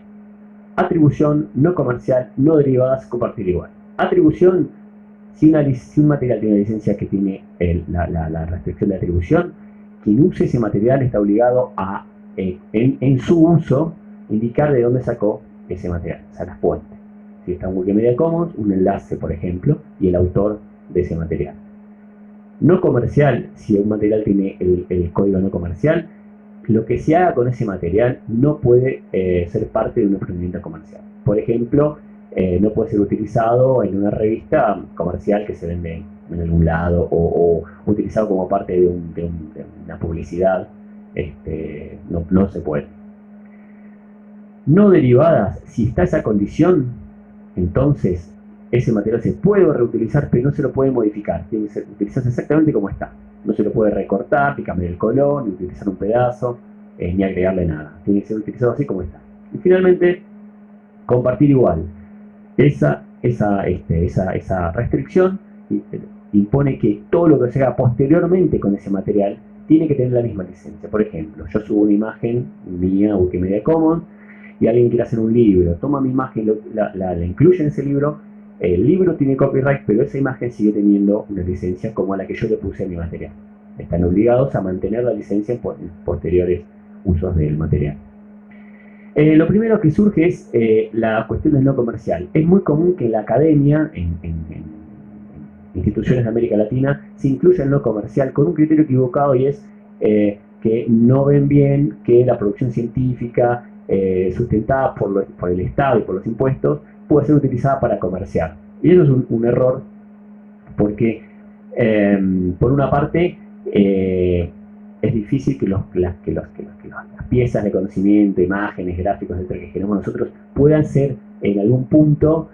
atribución, no comercial, no derivadas, compartir igual. Atribución: si un material tiene una licencia que tiene la restricción de atribución, quien use ese material está obligado a, en su uso, indicar de dónde sacó ese material, o sea, la fuente. Si está en Wikimedia Commons, un enlace, por ejemplo, y el autor de ese material. No comercial: si un material tiene el código no comercial, lo que se haga con ese material no puede ser parte de un emprendimiento comercial. Por ejemplo, no puede ser utilizado en una revista comercial que se vende en algún lado, o utilizado como parte de una publicidad. No se puede. No derivadas: si está esa condición, entonces ese material se puede reutilizar, pero no se lo puede modificar. Tiene que utilizarse exactamente como está. No se lo puede recortar, ni cambiar el color, ni utilizar un pedazo, ni agregarle nada. Tiene que ser utilizado así como está. Y finalmente, compartir igual. Esa restricción impone que todo lo que se haga posteriormente con ese material tiene que tener la misma licencia. Por ejemplo, yo subo una imagen mía a Wikimedia Commons y alguien quiere hacer un libro, toma mi imagen, la incluye en ese libro. El libro tiene copyright, pero esa imagen sigue teniendo una licencia como la que yo le puse a mi material. Están obligados a mantener la licencia en posteriores usos del material. Lo primero que surge es la cuestión del no comercial. Es muy común que en la academia, en instituciones de América Latina, se incluya el no comercial con un criterio equivocado, y es que no ven bien que la producción científica sustentada por el Estado y por los impuestos puede ser utilizada para comerciar. Y eso es un error, porque por una parte es difícil que las piezas de conocimiento, imágenes, gráficos, etcétera, que generamos nosotros puedan ser en algún punto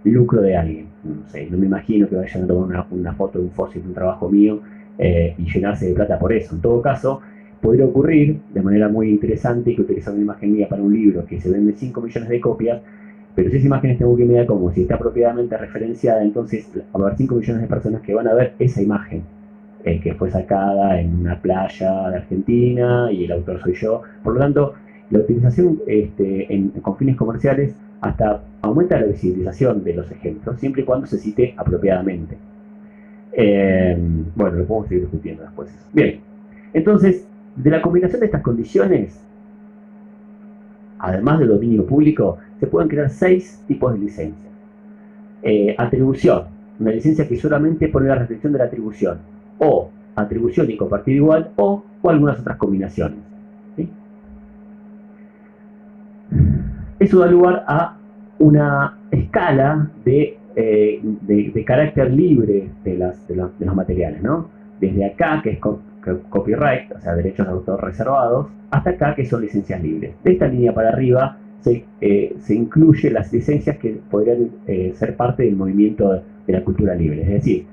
lucro de alguien. No sé, no me imagino que vayan a tomar una foto de un fósil de un trabajo mío y llenarse de plata por eso. En todo caso, podría ocurrir de manera muy interesante que utilizar una imagen mía para un libro que se vende 5 millones de copias, pero si esa imagen está en Wikimedia Commons, si está apropiadamente referenciada, entonces va a haber 5 millones de personas que van a ver esa imagen que fue sacada en una playa de Argentina y el autor soy yo. Por lo tanto, la utilización con fines comerciales hasta aumenta la visibilización de los ejemplos, siempre y cuando se cite apropiadamente. Bueno, lo podemos seguir discutiendo después. Bien, entonces, de la combinación de estas condiciones, además del dominio público, se pueden crear 6 tipos de licencias. Atribución: una licencia que solamente pone la restricción de la atribución, o atribución y compartir igual, o algunas otras combinaciones, ¿sí? Eso da lugar a una escala de carácter libre de los materiales, ¿no? Desde acá, que es copyright, o sea, derechos de autor reservados, hasta acá, que son licencias libres. De esta línea para arriba se incluye las licencias que podrían ser parte del movimiento de la cultura libre. Es decir,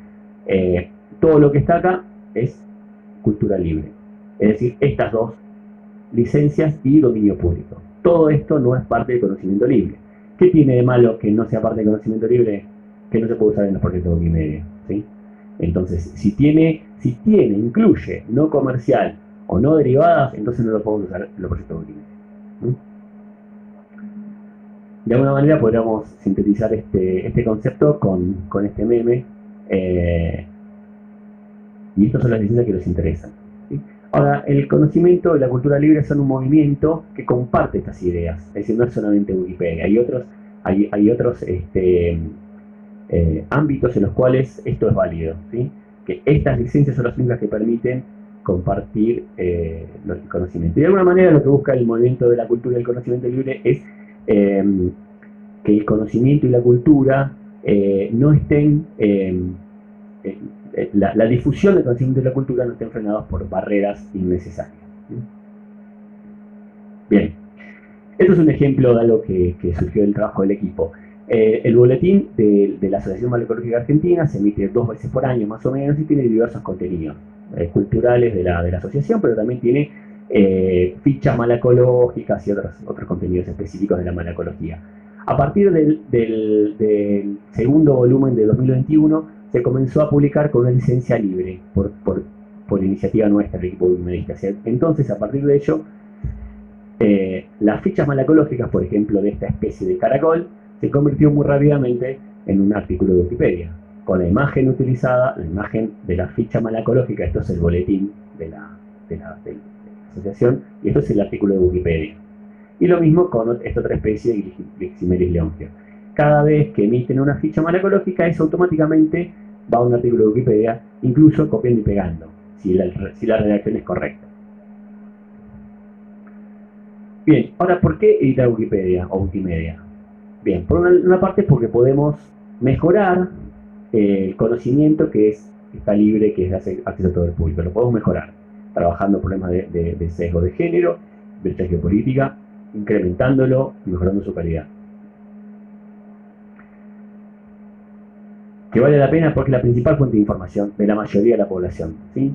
todo lo que está acá es cultura libre. Es decir, estas 2 licencias y dominio público. Todo esto no es parte del conocimiento libre. ¿Qué tiene de malo que no sea parte del conocimiento libre? Que no se puede usar en los proyectos de Wikimedia, ¿sí? Entonces, si Si incluye no comercial o no derivadas, entonces no lo podemos usar en los proyectos Wikimedia. De alguna manera podríamos sintetizar este concepto con este meme, y estas son las licencias que nos interesan, ¿sí? Ahora, el conocimiento y la cultura libre son un movimiento que comparte estas ideas, es decir, no es solamente Wikipedia, hay otros ámbitos en los cuales esto es válido, ¿sí? Que estas licencias son las únicas que permiten compartir el conocimiento. Y de alguna manera lo que busca el movimiento de la cultura y el conocimiento libre es que el conocimiento y la cultura no estén, la difusión del conocimiento y la cultura no estén frenados por barreras innecesarias. Bien, esto es un ejemplo de algo que surgió del trabajo del equipo. El boletín de la Asociación Malacológica Argentina se emite 2 veces por año más o menos y tiene diversos contenidos culturales de la asociación, pero también tiene fichas malacológicas y otros contenidos específicos de la malacología. A partir del segundo volumen de 2021 se comenzó a publicar con una licencia libre por iniciativa nuestra, del equipo wikimedista. Entonces, a partir de ello, las fichas malacológicas, por ejemplo, de esta especie de caracol, se convirtió muy rápidamente en un artículo de Wikipedia, con la imagen utilizada, la imagen de la ficha malacológica. Esto es el boletín de la asociación, y esto es el artículo de Wikipedia. Y lo mismo con esta otra especie de Gliximeris leontio. Cada vez que emiten una ficha malacológica, eso automáticamente va a un artículo de Wikipedia, incluso copiando y pegando, si la redacción es correcta. Bien, ahora, ¿por qué editar Wikipedia o Wikimedia? Bien, por una parte porque podemos mejorar el conocimiento que está libre, que es de acceso a todo el público. Lo podemos mejorar, trabajando problemas de sesgo de género, brecha geopolítica, incrementándolo y mejorando su calidad. Que vale la pena porque es la principal fuente de información de la mayoría de la población, ¿sí?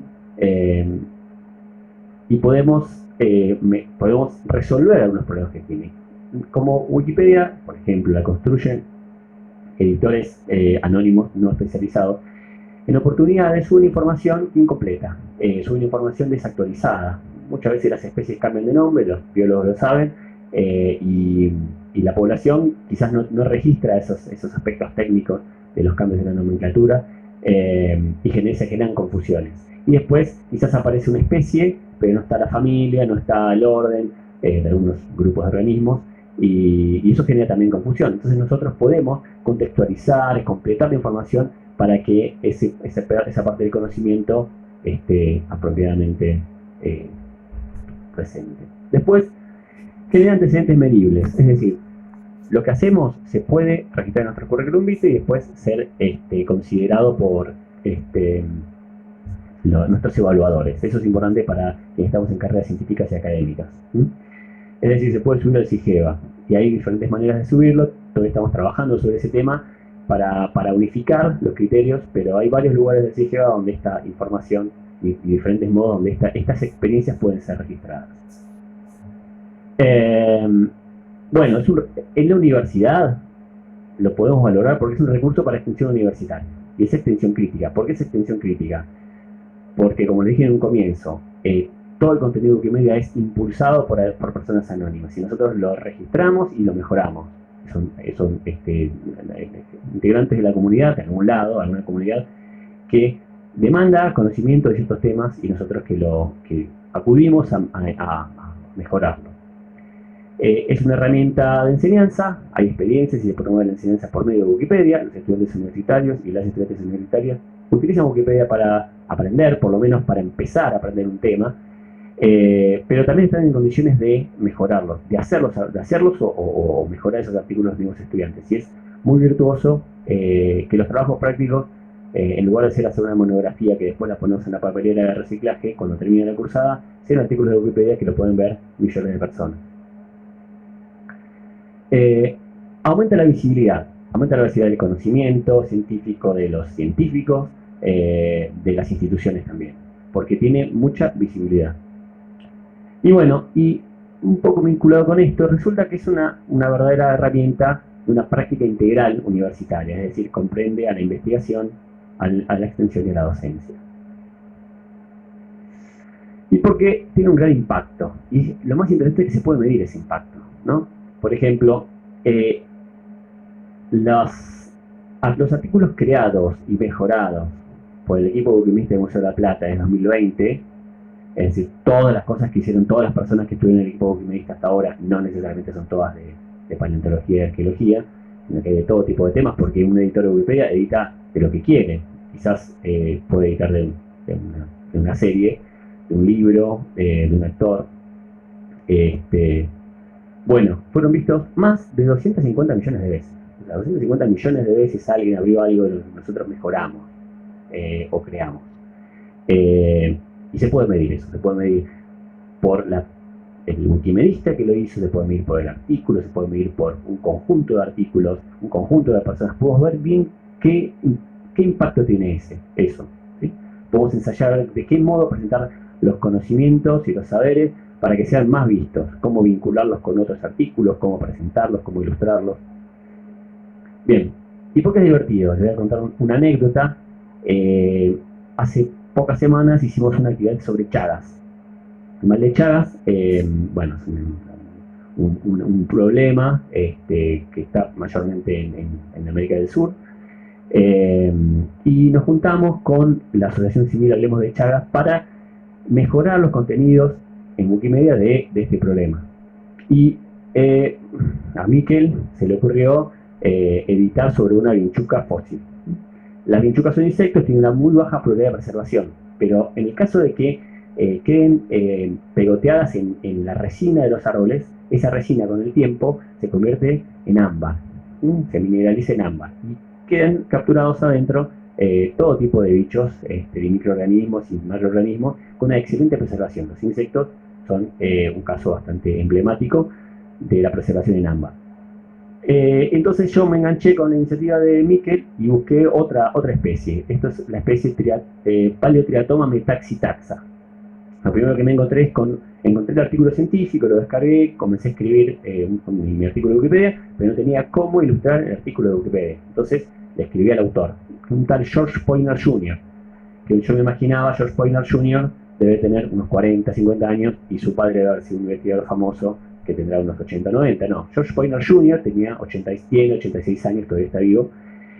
Y podemos resolver algunos problemas que tiene. Como Wikipedia, por ejemplo, la construyen editores anónimos no especializados, en oportunidades suben información incompleta, suben información desactualizada. Muchas veces las especies cambian de nombre, los biólogos lo saben, y la población quizás no registra esos aspectos técnicos de los cambios de la nomenclatura, y se generan confusiones. Y después quizás aparece una especie, pero no está la familia, no está el orden de algunos grupos de organismos, y eso genera también confusión. Entonces nosotros podemos contextualizar, completar la información para que esa parte del conocimiento esté apropiadamente presente. Después, genera antecedentes medibles, es decir, lo que hacemos se puede registrar en nuestro currículum vitae y después ser considerado por nuestros evaluadores. Eso es importante para quienes estamos en carreras científicas y académicas. Es decir, se puede subir al CIGEVA y hay diferentes maneras de subirlo. Todavía estamos trabajando sobre ese tema para unificar los criterios, pero hay varios lugares del CIGEVA donde esta información y diferentes modos donde estas experiencias pueden ser registradas. Bueno, en la universidad lo podemos valorar porque es un recurso para extensión universitaria y es extensión crítica. ¿Por qué es extensión crítica? Porque, como le dije en un comienzo, todo el contenido de Wikimedia es impulsado por personas anónimas y nosotros lo registramos y lo mejoramos. Son integrantes de la comunidad, de algún lado, alguna comunidad que demanda conocimiento de ciertos temas y nosotros que acudimos a mejorarlo. Es una herramienta de enseñanza, hay experiencias y se promueve la enseñanza por medio de Wikipedia. Los estudiantes universitarios y las estudiantes universitarias utilizan Wikipedia para aprender, por lo menos para empezar a aprender un tema, pero también están en condiciones de mejorarlos, de hacerlos o mejorar esos artículos de los estudiantes. Y es muy virtuoso que los trabajos prácticos, en lugar de hacer una monografía que después la ponemos en la papelera de reciclaje, cuando termine la cursada, sean artículos de Wikipedia que lo pueden ver millones de personas. Aumenta la visibilidad del conocimiento científico, de los científicos, de las instituciones también, porque tiene mucha visibilidad. Y bueno, y un poco vinculado con esto, resulta que es una verdadera herramienta de una práctica integral universitaria, es decir, comprende a la investigación, a la extensión y a la docencia. Y porque tiene un gran impacto. Y lo más interesante es que se puede medir ese impacto, ¿no? Por ejemplo, los artículos creados y mejorados por el equipo Wikimista del Museo de la Plata en 2020, es decir, todas las cosas que hicieron todas las personas que estuvieron en el equipo Wikimista hasta ahora, no necesariamente son todas de paleontología y arqueología, sino que hay de todo tipo de temas, porque un editor de Wikipedia edita de lo que quiere. Quizás puede editar de una serie, de un libro, de un actor. Bueno, fueron vistos más de 250 millones de veces. O sea, 250 millones de veces alguien abrió algo de lo que nosotros mejoramos o creamos. Y se puede medir eso, se puede medir por el wikimedista que lo hizo, se puede medir por el artículo, se puede medir por un conjunto de artículos, un conjunto de personas. Podemos ver bien qué impacto tiene eso. ¿Sí? Podemos ensayar de qué modo presentar los conocimientos y los saberes para que sean más vistos, cómo vincularlos con otros artículos, cómo presentarlos, cómo ilustrarlos. Bien, ¿y por qué es divertido? Les voy a contar una anécdota. Hace pocas semanas hicimos una actividad sobre Chagas. El mal de Chagas, bueno, es un problema que está mayormente en América del Sur. Y nos juntamos con la Asociación Civil Hablemos de Chagas para mejorar los contenidos en Wikimedia de este problema. Y a Miquel se le ocurrió editar sobre una vinchuca fósil. Las vinchucas son insectos, tienen una muy baja probabilidad de preservación, pero en el caso de que queden pegoteadas en la resina de los árboles, esa resina con el tiempo se convierte en ámbar, se mineraliza en ámbar y quedan capturados adentro todo tipo de bichos, de microorganismos y macroorganismos con una excelente preservación. Los insectos son un caso bastante emblemático de la preservación en ámbar. Entonces yo me enganché con la iniciativa de Miquel y busqué otra especie. Esta es la especie Paleotriatoma metaxitaxa. Lo primero que me encontré encontré el artículo científico, lo descargué, comencé a escribir mi artículo de Wikipedia, pero no tenía cómo ilustrar el artículo de Wikipedia. Entonces le escribí al autor, un tal George Poynter Jr., que yo me imaginaba, George Poynter Jr. debe tener unos 40, 50 años y su padre debe haber sido un investigador famoso que tendrá unos 80, 90, no. George Poynter Jr. tenía 86 años, todavía está vivo,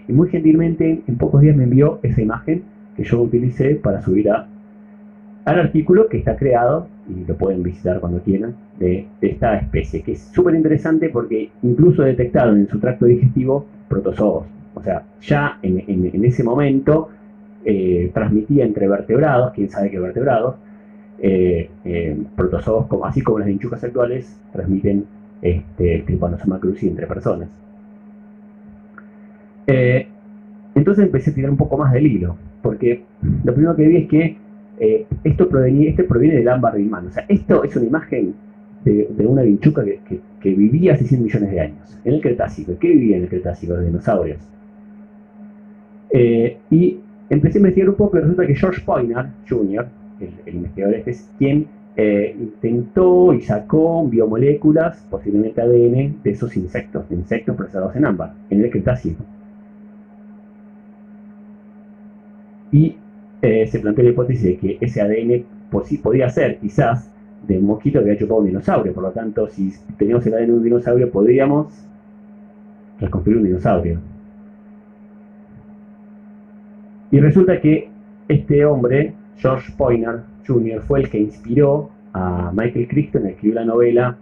y muy gentilmente en pocos días me envió esa imagen que yo utilicé para subir al artículo que está creado, y lo pueden visitar cuando quieran, de esta especie, que es súper interesante porque incluso detectaron en su tracto digestivo protozoos. O sea, ya en ese momento transmitía entre vertebrados, quién sabe qué vertebrados, protozoos, así como las vinchucas actuales transmiten el Trypanosoma cruzi entre personas. Entonces empecé a tirar un poco más del hilo, porque lo primero que vi es que esto proviene del ámbar birmano. O sea, esto es una imagen de una vinchuca que vivía hace 100 millones de años, en el Cretácico. ¿Qué vivía en el Cretácico? Los dinosaurios. Y empecé a investigar un poco y resulta que George Poynter Jr., el investigador es quien intentó y sacó biomoléculas, posiblemente ADN, de esos insectos preservados en ámbar, en el Cretácico. Y se planteó la hipótesis de que ese ADN podía ser quizás de un mosquito que había chupado un dinosaurio. Por lo tanto, si teníamos el ADN de un dinosaurio, podríamos reconstruir un dinosaurio. Y resulta que este hombre, George Poynter Jr., fue el que inspiró a Michael Crichton a escribir la novela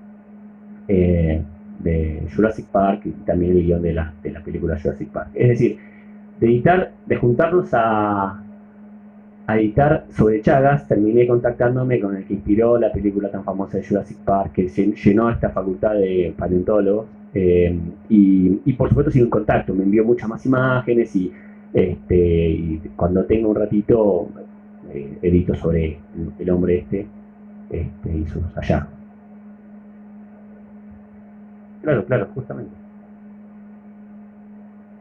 de Jurassic Park y también el guión de la película Jurassic Park. Es decir, de juntarnos a editar sobre Chagas, terminé contactándome con el que inspiró la película tan famosa de Jurassic Park, que llenó esta facultad de paleontólogos, y por supuesto sigo en contacto, me envió muchas más imágenes y cuando tenga un ratito edito sobre el hombre y sus hallazgos. Claro, justamente.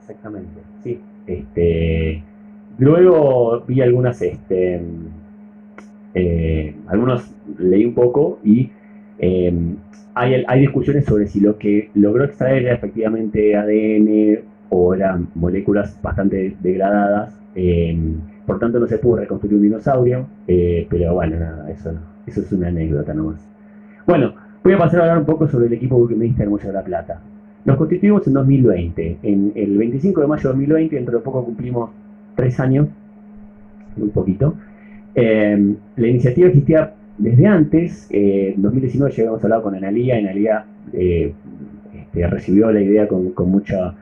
Exactamente, sí. Luego vi algunos leí un poco y hay discusiones sobre si lo que logró extraer era efectivamente ADN o eran moléculas bastante degradadas. Por tanto no se pudo reconstruir un dinosaurio, pero bueno, nada, eso Eso es una anécdota nomás. Bueno, voy a pasar a hablar un poco sobre el equipo wikimedista del Museo de la Plata. Nos constituimos en 2020. En el 25 de mayo de 2020, dentro de poco cumplimos 3 años, muy poquito. La iniciativa existía desde antes. En 2019 ya habíamos hablado con Analía. Analía recibió la idea con mucho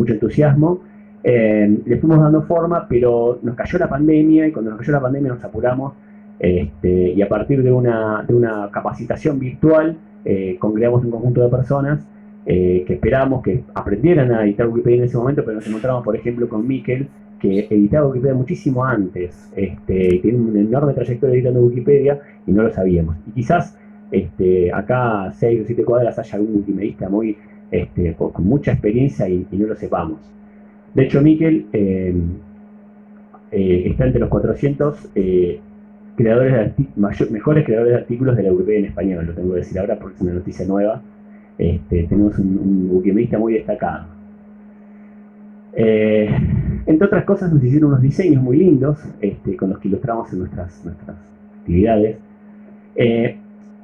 entusiasmo. Le fuimos dando forma, pero nos cayó la pandemia, y cuando nos cayó la pandemia nos apuramos, y a partir de una capacitación virtual congregamos un conjunto de personas que esperábamos que aprendieran a editar Wikipedia en ese momento, pero nos encontramos, por ejemplo, con Miquel, que editaba Wikipedia muchísimo antes, y tiene una enorme trayectoria editando Wikipedia y no lo sabíamos. Y quizás acá a 6 o 7 cuadras haya algún wikimedista con mucha experiencia y no lo sepamos. De hecho, Miquel está entre los 400 mejores creadores de artículos de la Wikipedia en español. Lo tengo que decir ahora porque es una noticia nueva. Tenemos un wikimedista muy destacado. Entre otras cosas, nos hicieron unos diseños muy lindos con los que ilustramos en nuestras actividades.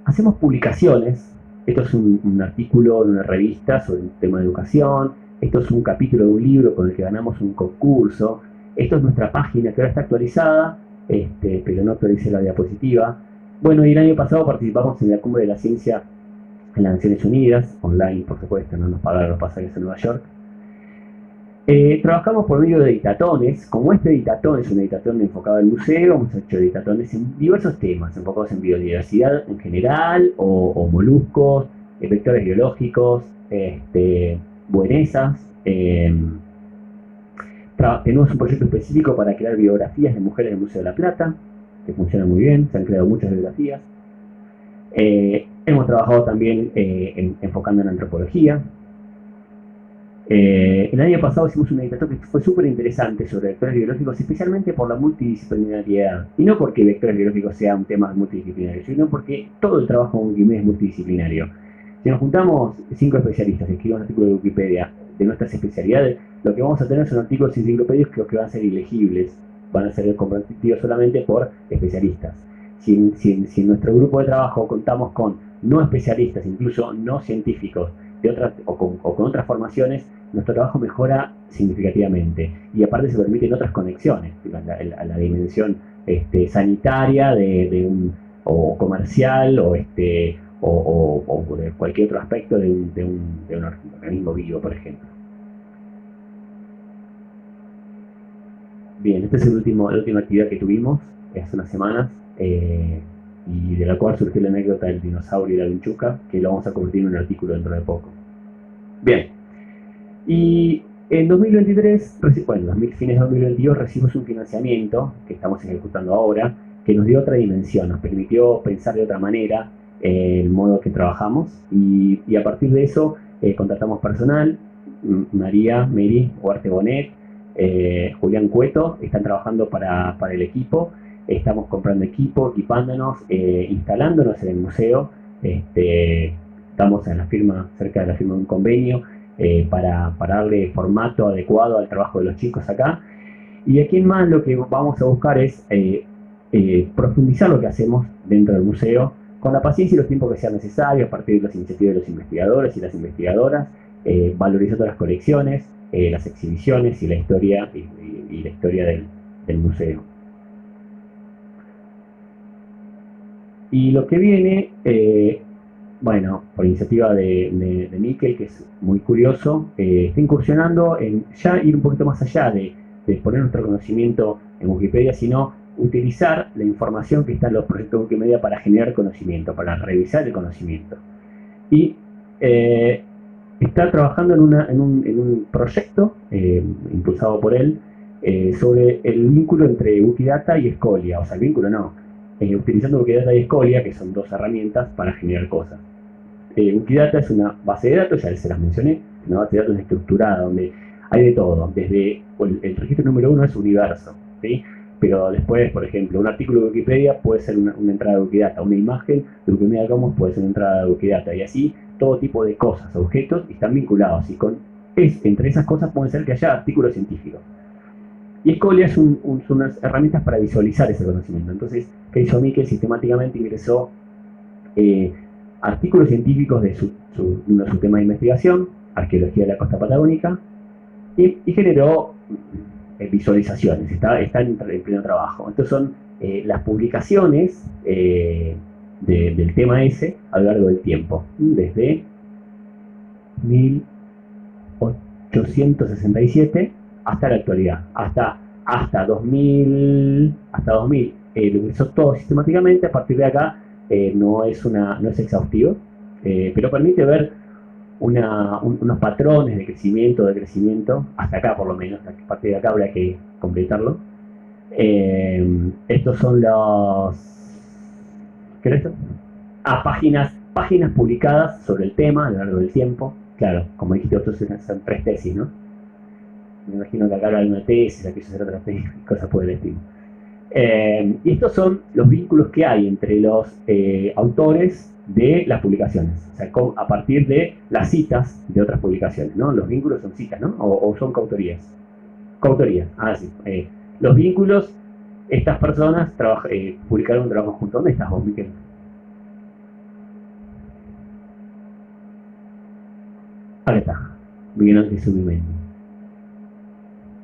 Hacemos publicaciones. Esto es un artículo de una revista sobre un tema de educación. Esto es un capítulo de un libro con el que ganamos un concurso. Esto es nuestra página que ahora está actualizada, pero no actualicé la diapositiva. Bueno, y el año pasado participamos en la Cumbre de la Ciencia en las Naciones Unidas, online por supuesto, no nos pagaron los pasajes en Nueva York. Trabajamos por medio de editatones. Como este editatón es un editatón enfocado al museo, hemos hecho editatones en diversos temas, enfocados en biodiversidad en general, o moluscos, vectores biológicos, buenesas. Tenemos un proyecto específico para crear biografías de mujeres del Museo de la Plata, que funciona muy bien, se han creado muchas biografías. Hemos trabajado también enfocando en antropología. El año pasado hicimos un editatorio que fue súper interesante sobre vectores biológicos, especialmente por la multidisciplinariedad. Y no porque vectores biológicos sea un tema multidisciplinario, sino porque todo el trabajo en Wikimedia es multidisciplinario. Si nos juntamos 5 especialistas y escribimos artículos de Wikipedia de nuestras especialidades, lo que vamos a tener son artículos enciclopédicos que van a ser ilegibles, van a ser compartidos solamente por especialistas. Si en nuestro grupo de trabajo contamos con no especialistas, incluso no científicos, o con otras formaciones, nuestro trabajo mejora significativamente. Y aparte se permiten otras conexiones a la dimensión sanitaria o comercial o de cualquier otro aspecto de un organismo vivo, por ejemplo. Bien, esta es la última actividad que tuvimos hace unas semanas, y de la cual surgió la anécdota del dinosaurio y la vinchuca, que lo vamos a convertir en un artículo dentro de poco. Bien, y en 2023, fines de 2022, recibimos un financiamiento que estamos ejecutando ahora, que nos dio otra dimensión, nos permitió pensar de otra manera el modo que trabajamos, y a partir de eso contratamos personal. María, Mary, Huarte Bonet, Julián Cueto están trabajando para el equipo. Estamos comprando equipo, equipándonos, instalándonos en el museo. Estamos cerca de la firma de un convenio para darle formato adecuado al trabajo de los chicos acá. Y aquí en más lo que vamos a buscar es profundizar lo que hacemos dentro del museo, con la paciencia y los tiempos que sean necesarios, a partir de las iniciativas de los investigadores y las investigadoras, valorizando las colecciones, las exhibiciones y la historia, y la historia del museo. Y lo que viene, por iniciativa de Miquel, que es muy curioso, está incursionando en ya ir un poquito más allá de poner nuestro conocimiento en Wikipedia, sino utilizar la información que está en los proyectos de Wikimedia para generar conocimiento, para revisar el conocimiento. Y está trabajando en un proyecto impulsado por él sobre el vínculo entre Wikidata y Scholia, o sea, el vínculo no, utilizando Wikidata y Scholia, que son dos herramientas para generar cosas. Wikidata es una base de datos, ya se las mencioné, una base de datos estructurada, donde hay de todo, desde el registro número 1 es universo, ¿sí? Pero después, por ejemplo, un artículo de Wikipedia puede ser una entrada de Wikidata, una imagen de Wikimedia Commons puede ser una entrada de Wikidata, y así todo tipo de cosas, objetos, están vinculados, y entre esas cosas pueden ser que haya artículos científicos. Y Scholia son unas herramientas para visualizar ese conocimiento. Entonces, ¿qué hizo Miquel? Sistemáticamente ingresó artículos científicos de uno de sus temas de investigación, arqueología de la costa patagónica, y generó visualizaciones, está en pleno trabajo. Entonces son las publicaciones del tema ese a lo largo del tiempo, desde 1867 hasta la actualidad, hasta 2000, lo ingresó todo sistemáticamente. A partir de acá no es exhaustivo, pero permite ver unos patrones de crecimiento, hasta acá por lo menos, a partir de acá habrá que completarlo. Estos son ¿qué es esto? Páginas publicadas sobre el tema a lo largo del tiempo. Claro, como dijiste, otros son 3 tesis, ¿no? Me imagino que acá hay una tesis, aquí será otra tesis, cosas por el estilo. Y estos son los vínculos que hay entre los autores de las publicaciones, o sea, a partir de las citas de otras publicaciones, ¿no? Los vínculos son citas, ¿no? O son coautorías. Coautorías, sí. Los vínculos, estas personas publicaron un trabajo junto. ¿Dónde estás vos, Miquel? Ahí está. Miguel Ángel Zubimendi.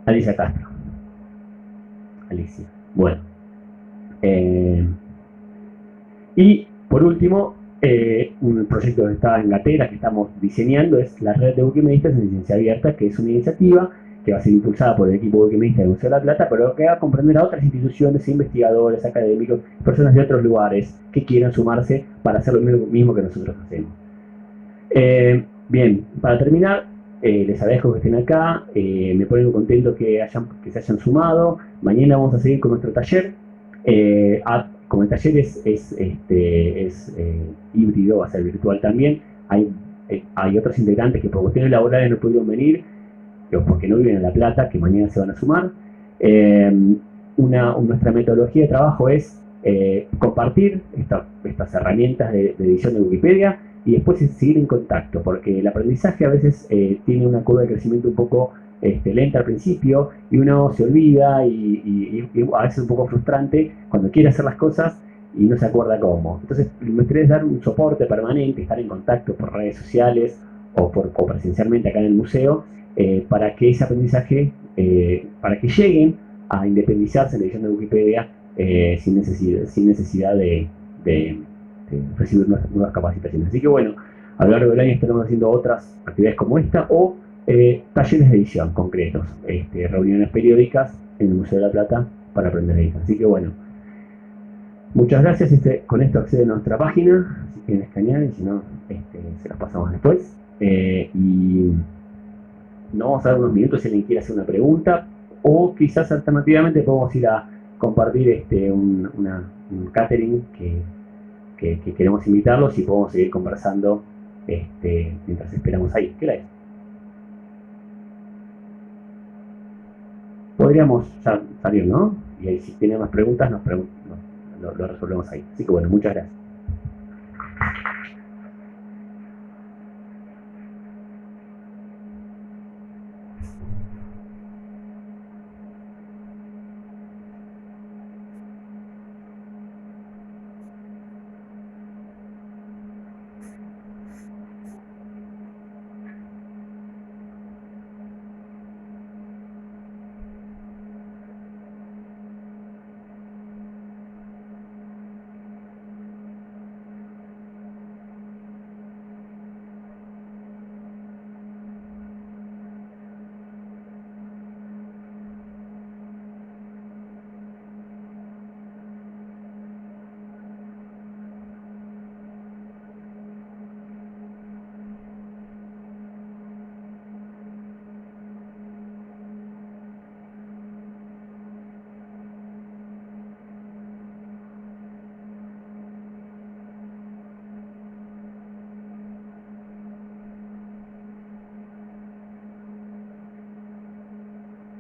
Alicia Castro. Alicia. Bueno. Y por último, un proyecto que está en gatera, que estamos diseñando, es la red de Wikimedistas en licencia abierta, que es una iniciativa que va a ser impulsada por el equipo Wikimedista del Museo de la Plata, pero que va a comprender a otras instituciones, investigadores, académicos, personas de otros lugares que quieran sumarse para hacer lo mismo que nosotros hacemos. Bien, para terminar, les agradezco que estén acá, me pone muy contento que se hayan sumado. Mañana vamos a seguir con nuestro taller. Como el taller es híbrido, va a ser virtual también, hay otros integrantes que por cuestiones laborales no pudieron venir, o porque no viven en La Plata, que mañana se van a sumar. Nuestra metodología de trabajo es compartir estas herramientas de edición de Wikipedia y después seguir en contacto, porque el aprendizaje a veces tiene una curva de crecimiento un poco lenta al principio, y uno se olvida y a veces es un poco frustrante cuando quiere hacer las cosas y no se acuerda cómo. Entonces, me interesa dar un soporte permanente, estar en contacto por redes sociales o presencialmente acá en el museo, para que ese aprendizaje, para que lleguen a independizarse en la edición de Wikipedia sin necesidad de recibir nuevas capacitaciones. Así que bueno, a lo largo del año estaremos haciendo otras actividades como esta, o talleres de edición concretos, reuniones periódicas en el Museo de la Plata para aprender a editar. Así que bueno, muchas gracias. Con esto acceden a nuestra página, si quieren escanear, y si no, se las pasamos después. Y nos vamos a dar unos minutos si alguien quiere hacer una pregunta, o quizás alternativamente podemos ir a compartir un catering que queremos invitarlos, y podemos seguir conversando mientras esperamos ahí. ¿Qué la es? Podríamos ya salir, ¿no? Y ahí, si tienen más preguntas, lo resolvemos ahí. Así que bueno, muchas gracias.